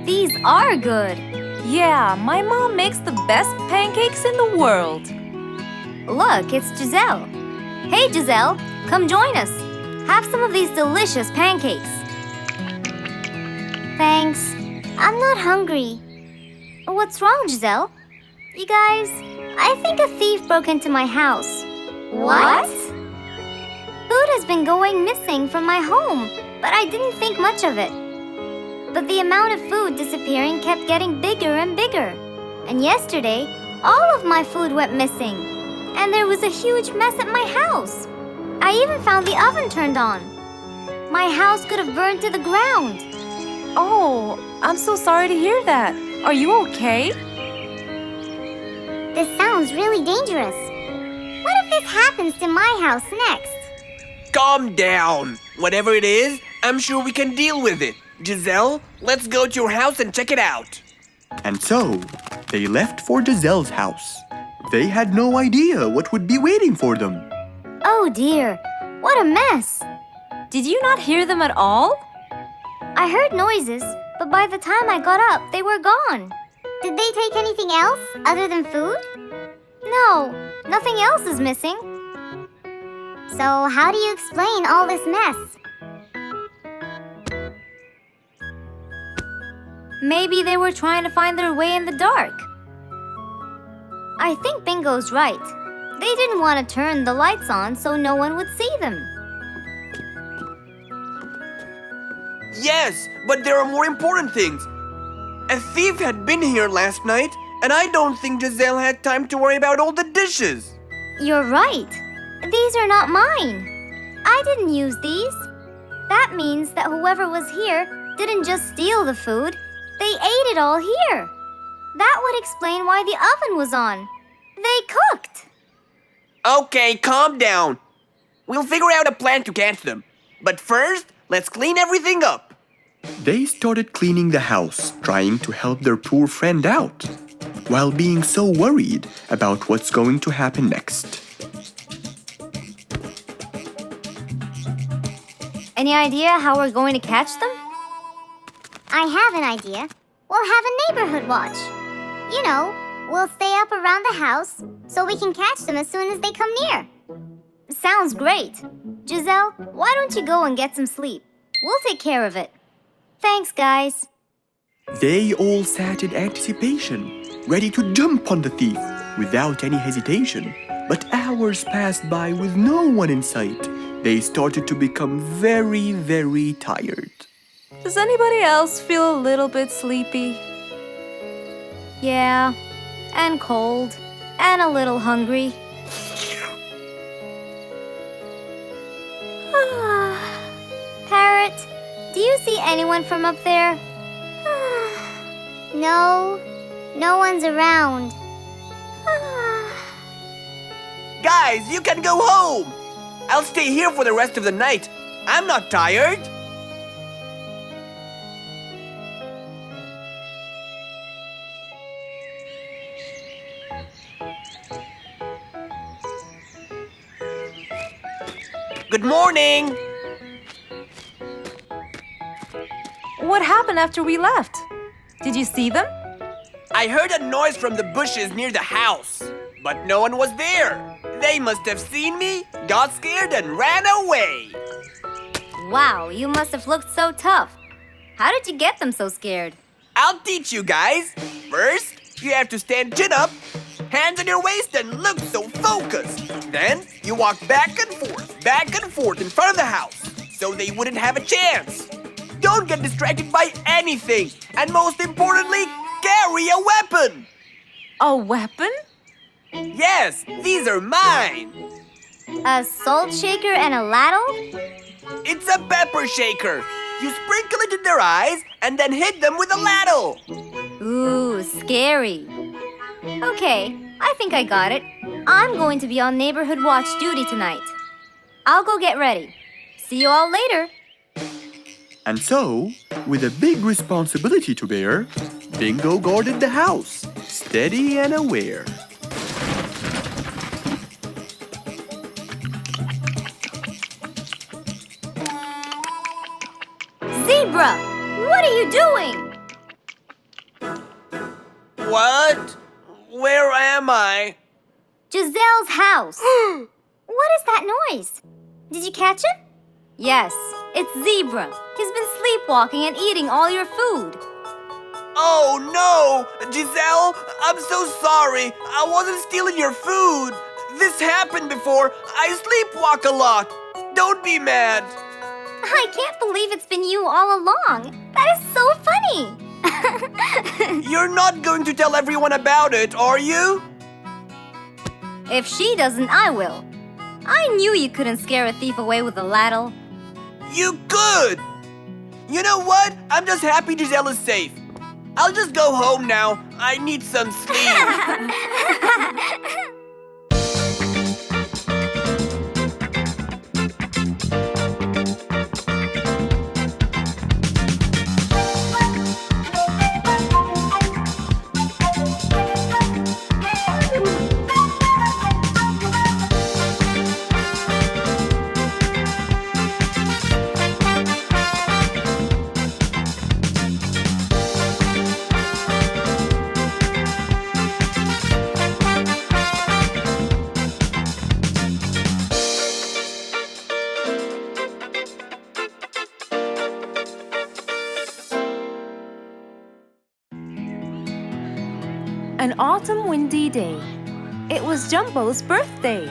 F: These are good.
A: Yeah, my mom makes the best pancakes in the world.
F: Look, it's Giselle. Hey, Giselle, come join us. Have some of these delicious pancakes. Thanks. I'm not hungry. What's wrong, Giselle? You guys, I think a thief broke into my house. What? Food has been going missing from my home, but I didn't think much of it. But the amount of food disappearing kept getting bigger and bigger. And yesterday, all of my food went missing. And there was a huge mess at my house. I even found the oven turned on. My house could have burned to the ground.
A: Oh, I'm so sorry to hear that. Are you okay?
E: This sounds really dangerous. What if this happens to my house next?
C: Calm down. Whatever it is, I'm sure we can deal with it. Giselle, let's go to your house and check it out.
D: And so, they left for Giselle's house. They had no idea what would be waiting for them.
F: Oh dear, what a mess.
A: Did you not hear them at all?
F: I heard noises, but by the time I got up, they were gone.
E: Did they take anything else other than food?
F: No, nothing else is missing.
E: So how do you explain all this mess?
F: Maybe they were trying to find their way in the dark. I think Bingo's right. They didn't want to turn the lights on so no one would see them.
C: Yes, but there are more important things. A thief had been here last night, and I don't think Giselle had time to worry about all the dishes.
F: You're right. These are not mine. I didn't use these. That means that whoever was here didn't just steal the food, they ate it all here. That would explain why the oven was on. They cooked.
C: Okay, calm down. We'll figure out a plan to catch them. But first, let's clean everything up.
D: They started cleaning the house, trying to help their poor friend out, while being so worried about what's going to happen next.
F: Any idea how we're going to catch them?
E: I have an idea. We'll have a neighborhood watch. You know, we'll stay up around the house so we can catch them as soon as they come near.
F: Sounds great. Giselle, why don't you go and get some sleep? We'll take care of it. Thanks, guys.
D: They all sat in anticipation, ready to jump on the thief without any hesitation. But hours passed by with no one in sight. They started to become very, very tired.
A: Does anybody else feel a little bit sleepy?
F: Yeah, and cold, and a little hungry. Parrot, do you see anyone from up there?
E: No, no one's around.
C: Guys, you can go home. I'll stay here for the rest of the night. I'm not tired. Good morning.
A: What happened after we left? Did you see them?
C: I heard a noise from the bushes near the house, but no one was there. They must have seen me, got scared, and ran away.
F: Wow, you must have looked so tough. How did you get them so scared?
C: I'll teach you guys. First, you have to stand chin up, hands on your waist, and look so focused. Then, you walk back and forth in front of the house, so they wouldn't have a chance. Don't get distracted by anything, and most importantly, carry a weapon.
A: A weapon?
C: Yes, these are mine.
F: A salt shaker and a ladle?
C: It's a pepper shaker. You sprinkle it in their eyes and then hit them with a ladle.
F: Ooh, scary. Okay, I think I got it. I'm going to be on neighborhood watch duty tonight. I'll go get ready. See you all later.
D: And so, with a big responsibility to bear, Bingo guarded the house, steady and aware.
F: Zebra, what are you doing?
C: What? Where am I?
F: Giselle's house. What is that noise? Did you catch him? Yes, it's Zebra. He's been sleepwalking and eating all your food.
C: Oh no! Giselle, I'm so sorry. I wasn't stealing your food. This happened before. I sleepwalk a lot. Don't be mad.
F: I can't believe it's been you all along. That is so funny.
C: You're not going to tell everyone about it, are you?
F: If she doesn't, I will. I knew you couldn't scare a thief away with a ladle.
C: You could! You know what? I'm just happy Giselle is safe. I'll just go home now. I need some sleep.
A: An autumn windy day. It was Jumbo's birthday.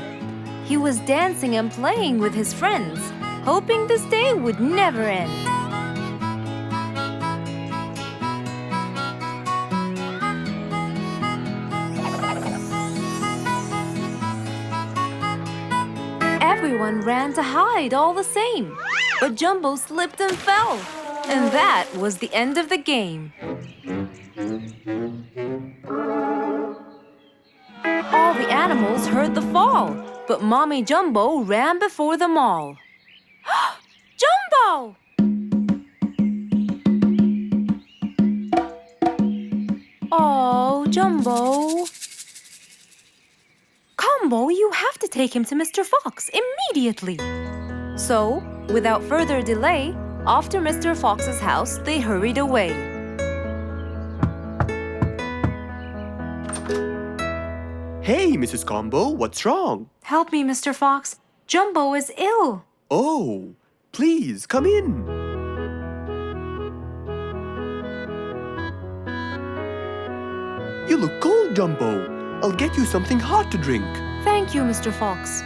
A: He was dancing and playing with his friends, hoping this day would never end. Everyone ran to hide all the same, but Jumbo slipped and fell. And that was the end of the game. All the animals heard the fall, but Mommy Jumbo ran before them all. Jumbo! Oh, Jumbo. Combo, you have to take him to Mr. Fox immediately. So, without further delay, off to Mr. Fox's house they hurried away.
D: Hey, Mrs. Combo, what's wrong?
A: Help me, Mr. Fox. Jumbo is ill.
D: Oh, please, come in. You look cold, Jumbo. I'll get you something hot to drink.
A: Thank you, Mr. Fox.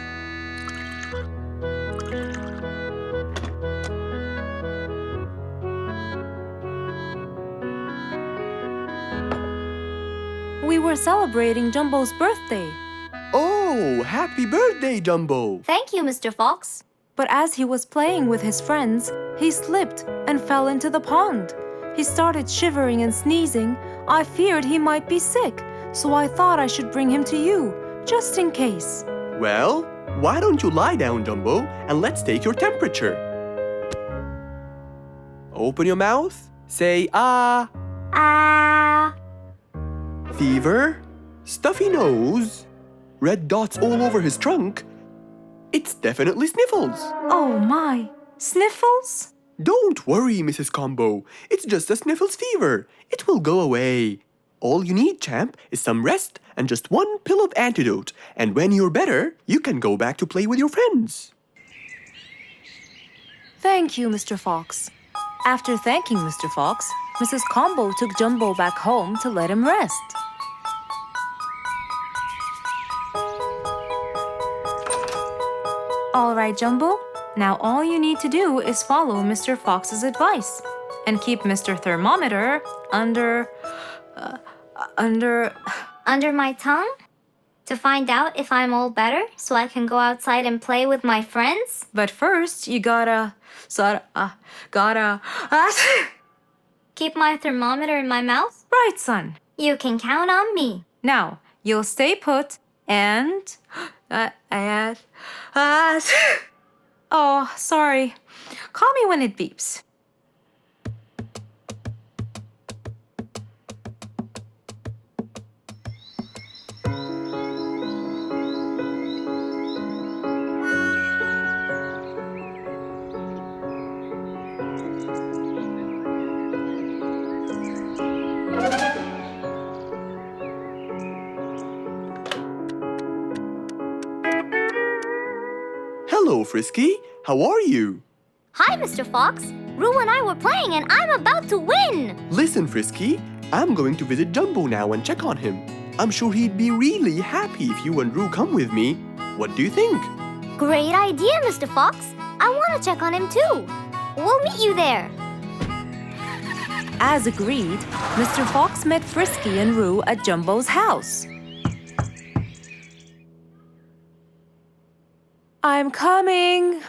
A: We were celebrating Jumbo's birthday.
D: Oh, happy birthday, Jumbo.
F: Thank you, Mr. Fox.
A: But as he was playing with his friends, he slipped and fell into the pond. He started shivering and sneezing. I feared he might be sick, so I thought I should bring him to you, just in case.
D: Well, why don't you lie down, Jumbo, and let's take your temperature. Open your mouth. Say ah.
F: Ah.
D: Fever, stuffy nose, red dots all over his trunk. It's definitely sniffles.
A: Oh my, sniffles?
D: Don't worry, Mrs. Combo. It's just a sniffles fever. It will go away. All you need, champ, is some rest and just one pill of antidote. And when you're better, you can go back to play with your friends.
A: Thank you, Mr. Fox. After thanking Mr. Fox, Mrs. Combo took Jumbo back home to let him rest. All right, Jumbo. Now all you need to do is follow Mr. Fox's advice and keep Mr. Thermometer under
F: Under my tongue? To find out if I'm all better so I can go outside and play with my friends?
A: But first, you gotta
F: Keep my thermometer in my mouth?
A: Right, son.
F: You can count on me.
A: Now, you'll stay put and oh, sorry. Call me when it beeps.
D: Hello, Frisky. How are you?
F: Hi, Mr. Fox. Roo and I were playing and I'm about to win.
D: Listen, Frisky. I'm going to visit Jumbo now and check on him. I'm sure he'd be really happy if you and Roo come with me. What do you think?
F: Great idea, Mr. Fox. I want to check on him too. We'll meet you there.
A: As agreed, Mr. Fox met Frisky and Roo at Jumbo's house. I'm coming.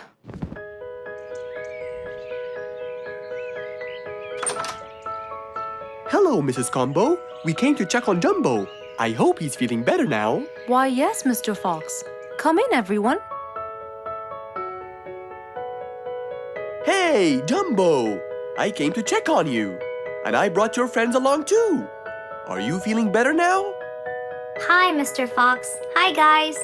D: Hello, Mrs. Combo. We came to check on Jumbo. I hope he's feeling better now.
A: Why, yes, Mr. Fox. Come in, everyone.
D: Hey, Jumbo! I came to check on you. And I brought your friends along too. Are you feeling better now?
F: Hi, Mr. Fox. Hi, guys.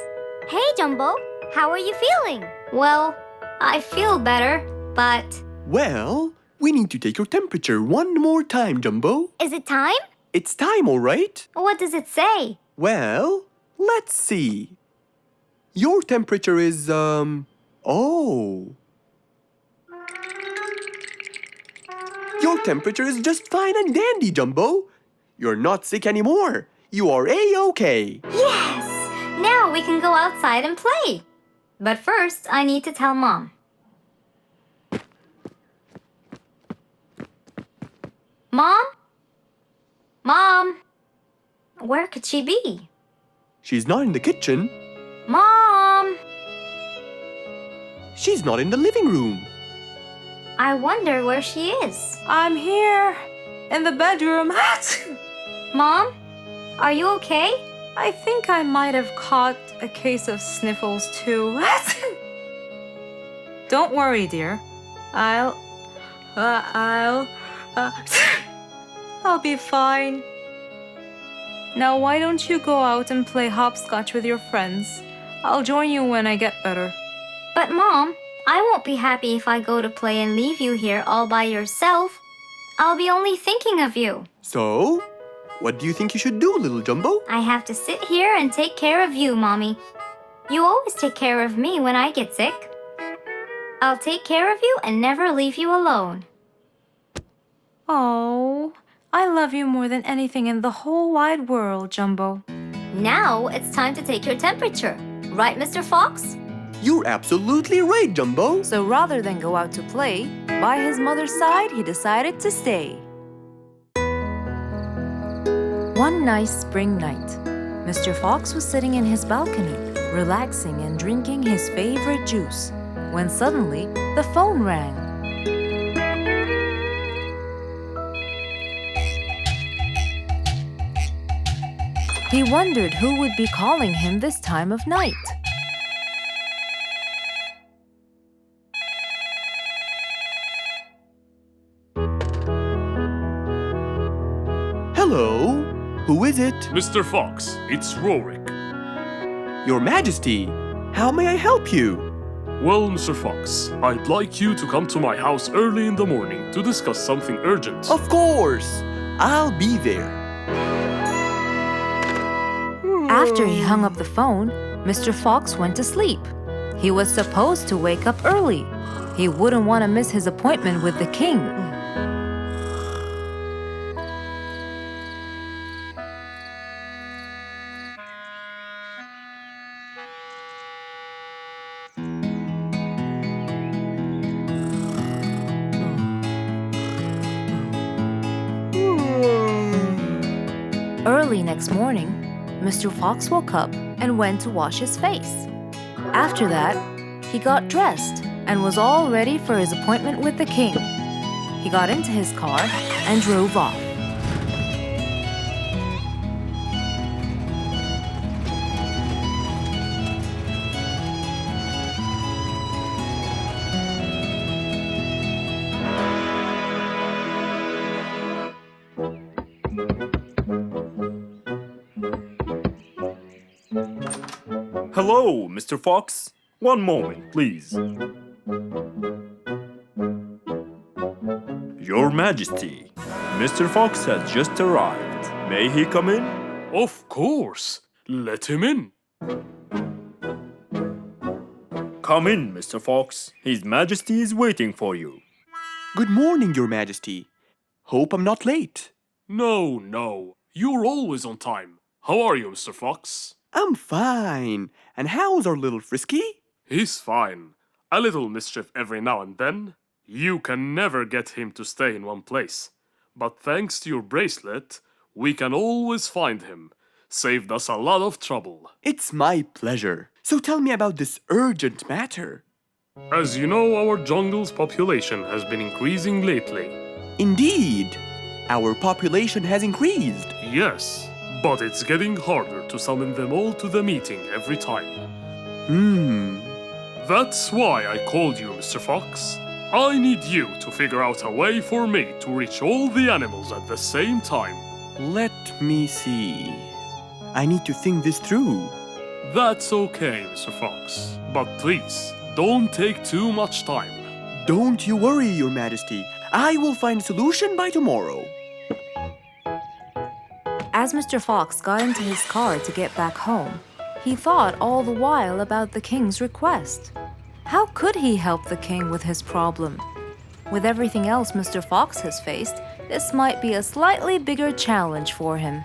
F: Hey, Jumbo. How are you feeling? Well, I feel better, but...
D: Well, we need to take your temperature one more time, Jumbo.
F: Is it time?
D: It's time, all right?
F: What does it say?
D: Well, let's see. Your temperature is, oh. Your temperature is just fine and dandy, Jumbo. You're not sick anymore. You are A-OK.
F: Yes! Now we can go outside and play. But first, I need to tell Mom. Mom? Mom? Where could she be?
D: She's not in the kitchen.
F: Mom!
D: She's not in the living room.
F: I wonder where she is.
A: I'm here, in the bedroom.
F: Mom? Are you okay?
A: I think I might have caught a case of sniffles too. Don't worry, dear. I'll be fine. Now why don't you go out and play hopscotch with your friends? I'll join you when I get better.
F: But Mom, I won't be happy if I go to play and leave you here all by yourself. I'll be only thinking of you.
D: So, what do you think you should do, little Jumbo?
F: I have to sit here and take care of you, Mommy. You always take care of me when I get sick. I'll take care of you and never leave you alone.
A: Oh, I love you more than anything in the whole wide world, Jumbo.
F: Now it's time to take your temperature. Right, Mr. Fox?
D: You're absolutely right, Jumbo.
A: So rather than go out to play, by his mother's side, he decided to stay. One nice spring night, Mr. Fox was sitting in his balcony, relaxing and drinking his favorite juice, when suddenly the phone rang. He wondered who would be calling him this time of night.
D: Hello? Who is it?
B: Mr. Fox, it's Rorik.
D: Your Majesty, how may I help you?
B: Well, Mr. Fox, I'd like you to come to my house early in the morning to discuss something urgent.
D: Of course. I'll be there.
A: After he hung up the phone, Mr. Fox went to sleep. He was supposed to wake up early. He wouldn't want to miss his appointment with the king. Early next morning, Mr. Fox woke up and went to wash his face. After that, he got dressed and was all ready for his appointment with the king. He got into his car and drove off.
H: Hello, Mr. Fox. One moment, please. Your Majesty, Mr. Fox has just arrived. May he come in?
B: Of course. Let him in.
H: Come in, Mr. Fox. His Majesty is waiting for you.
D: Good morning, Your Majesty. Hope I'm not late.
B: No. You're always on time. How are you, Mr. Fox?
D: I'm fine. And how's our little Frisky?
B: He's fine. A little mischief every now and then. You can never get him to stay in one place. But thanks to your bracelet, we can always find him. Saved us a lot of trouble.
D: It's my pleasure. So tell me about this urgent matter.
B: As you know, our jungle's population has been increasing lately.
D: Indeed. Our population has increased.
B: Yes, but it's getting harder to summon them all to the meeting every time. That's why I called you, Mr. Fox. I need you to figure out a way for me to reach all the animals at the same time.
D: Let me see. I need to think this through.
B: That's okay, Mr. Fox. But please, don't take too much time.
D: Don't you worry, Your Majesty. I will find a solution by tomorrow.
A: As Mr. Fox got into his car to get back home, he thought all the while about the king's request. How could he help the king with his problem? With everything else Mr. Fox has faced, this might be a slightly bigger challenge for him.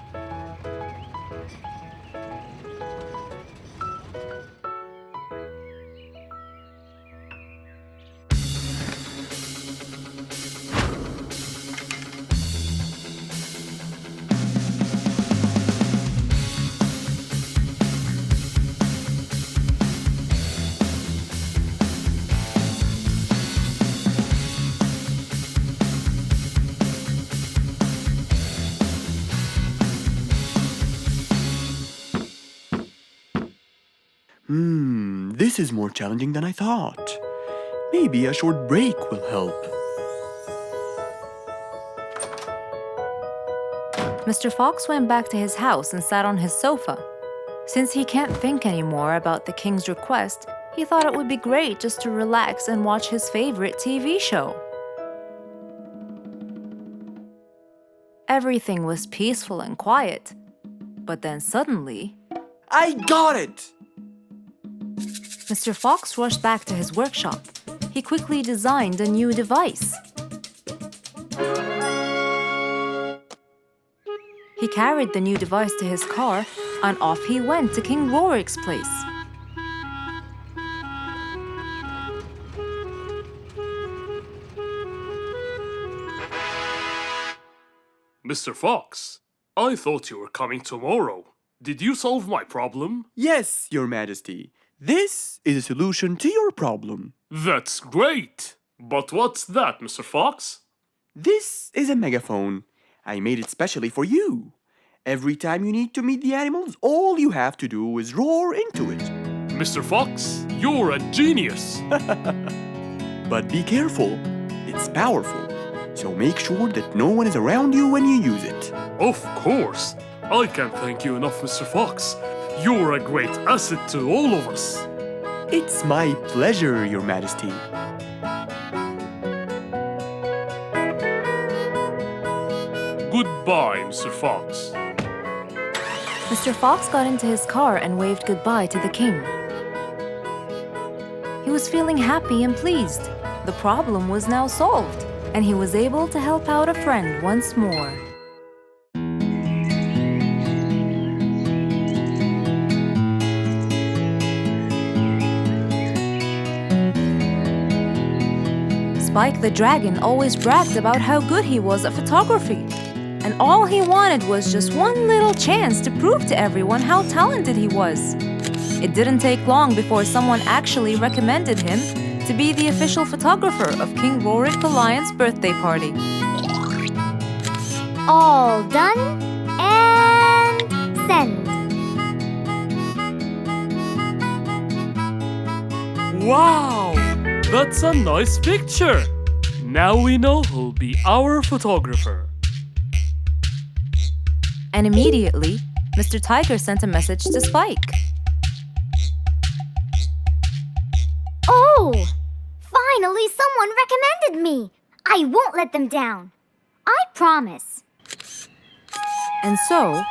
D: This is more challenging than I thought. Maybe a short break will help.
A: Mr. Fox went back to his house and sat on his sofa. Since he can't think anymore about the king's request, he thought it would be great just to relax and watch his favorite TV show. Everything was peaceful and quiet, but then suddenly,
D: I got it!
A: Mr. Fox rushed back to his workshop. He quickly designed a new device. He carried the new device to his car, and off he went to King Rorik's place.
B: Mr. Fox, I thought you were coming tomorrow. Did you solve my problem?
D: Yes, Your Majesty. This is a solution to your problem.
B: That's great! But what's that, Mr. Fox?
D: This is a megaphone. I made it specially for you. Every time you need to meet the animals, all you have to do is roar into it.
B: Mr. Fox, you're a genius!
D: But be careful. It's powerful. So make sure that no one is around you when you use it.
B: Of course! I can't thank you enough, Mr. Fox. You're a great asset to all of us.
D: It's my pleasure, Your Majesty.
B: Goodbye, Mr. Fox.
A: Mr. Fox got into his car and waved goodbye to the king. He was feeling happy and pleased. The problem was now solved, and he was able to help out a friend once more. Spike the dragon always bragged about how good he was at photography. And all he wanted was just one little chance to prove to everyone how talented he was. It didn't take long before someone actually recommended him to be the official photographer of King Rorik the Lion's birthday party.
F: All done and send.
B: Wow! That's a nice picture! Now we know who'll be our photographer.
A: And immediately, Mr. Tiger sent a message to Spike.
F: Oh! Finally, someone recommended me. I won't let them down. I promise.
A: And so,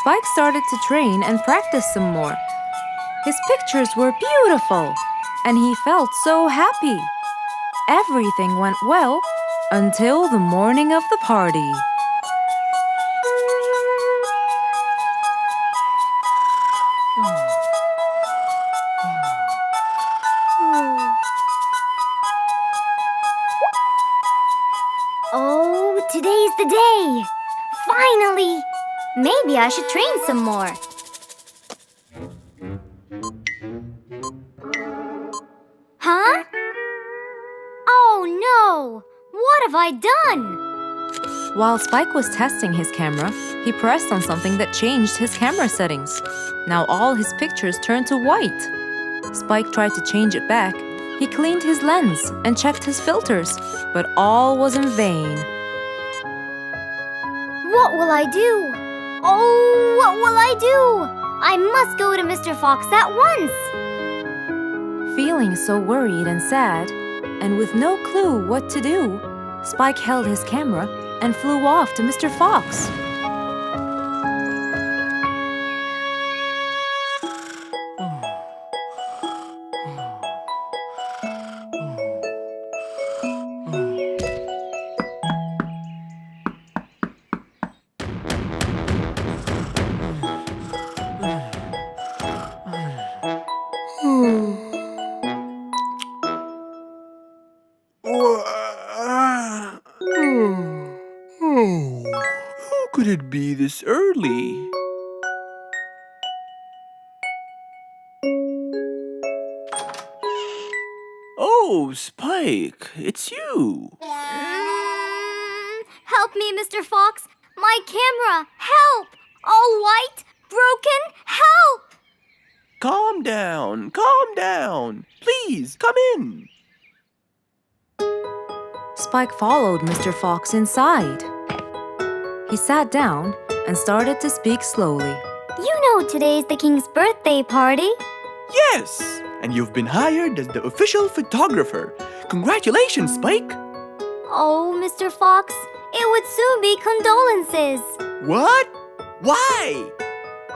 A: Spike started to train and practice some more. His pictures were beautiful, and he felt so happy. Everything went well until the morning of the party.
F: Oh, today's the day. Finally! Maybe I should train some more. Huh? Oh no! What have I done?
A: While Spike was testing his camera, he pressed on something that changed his camera settings. Now all his pictures turned to white. Spike tried to change it back. He cleaned his lens and checked his filters, but all was in vain.
F: What will I do? Oh, what will I do? I must go to Mr. Fox at once.
A: Feeling so worried and sad, and with no clue what to do, Spike held his camera and flew off to Mr. Fox.
D: How could it be this early? Oh, Spike, it's you.
F: Help me, Mr. Fox. My camera. Help! All white, broken. Help!
D: calm down, calm down. Please, come in.
A: Spike followed Mr. Fox inside. He sat down and started to speak slowly.
F: You know today's the king's birthday party.
D: Yes, and you've been hired as the official photographer. Congratulations, Spike.
F: Oh, Mr. Fox, it would soon be condolences.
D: What? Why?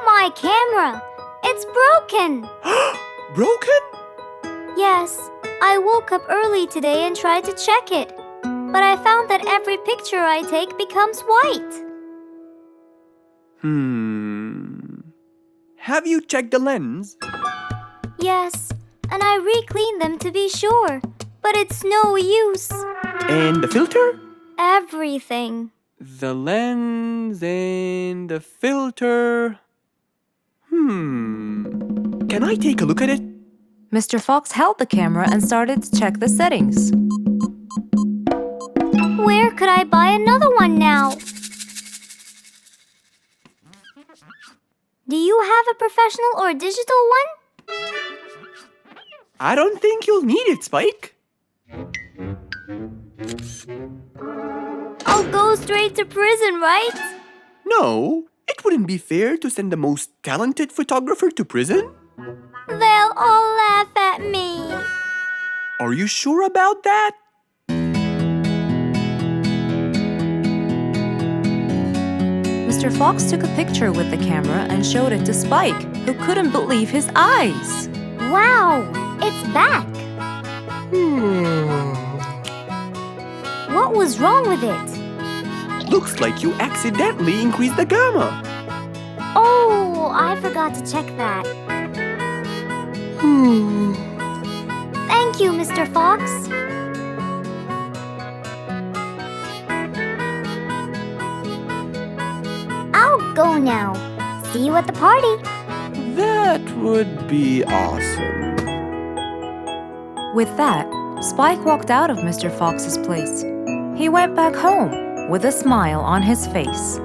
F: My camera, it's broken.
D: Broken?
F: Yes, I woke up early today and tried to check it. But I found that every picture I take becomes white.
D: Have you checked the lens?
F: Yes, and I re-cleaned them to be sure. But it's no use.
D: And the filter?
F: Everything.
D: The lens and the filter. Can I take a look at it?
A: Mr. Fox held the camera and started to check the settings.
F: Where could I buy another one now? Do you have a professional or digital one?
D: I don't think you'll need it, Spike.
F: I'll go straight to prison, right?
D: No, it wouldn't be fair to send the most talented photographer to prison.
F: They'll all laugh at me.
D: Are you sure about that?
A: Mr. Fox took a picture with the camera and showed it to Spike, who couldn't believe his eyes.
F: Wow, it's back. What was wrong with it?
D: Looks like you accidentally increased the gamma.
F: Oh, I forgot to check that. Thank you, Mr. Fox. I'll go now. See you at the party.
D: That would be awesome.
A: With that, Spike walked out of Mr. Fox's place. He went back home with a smile on his face.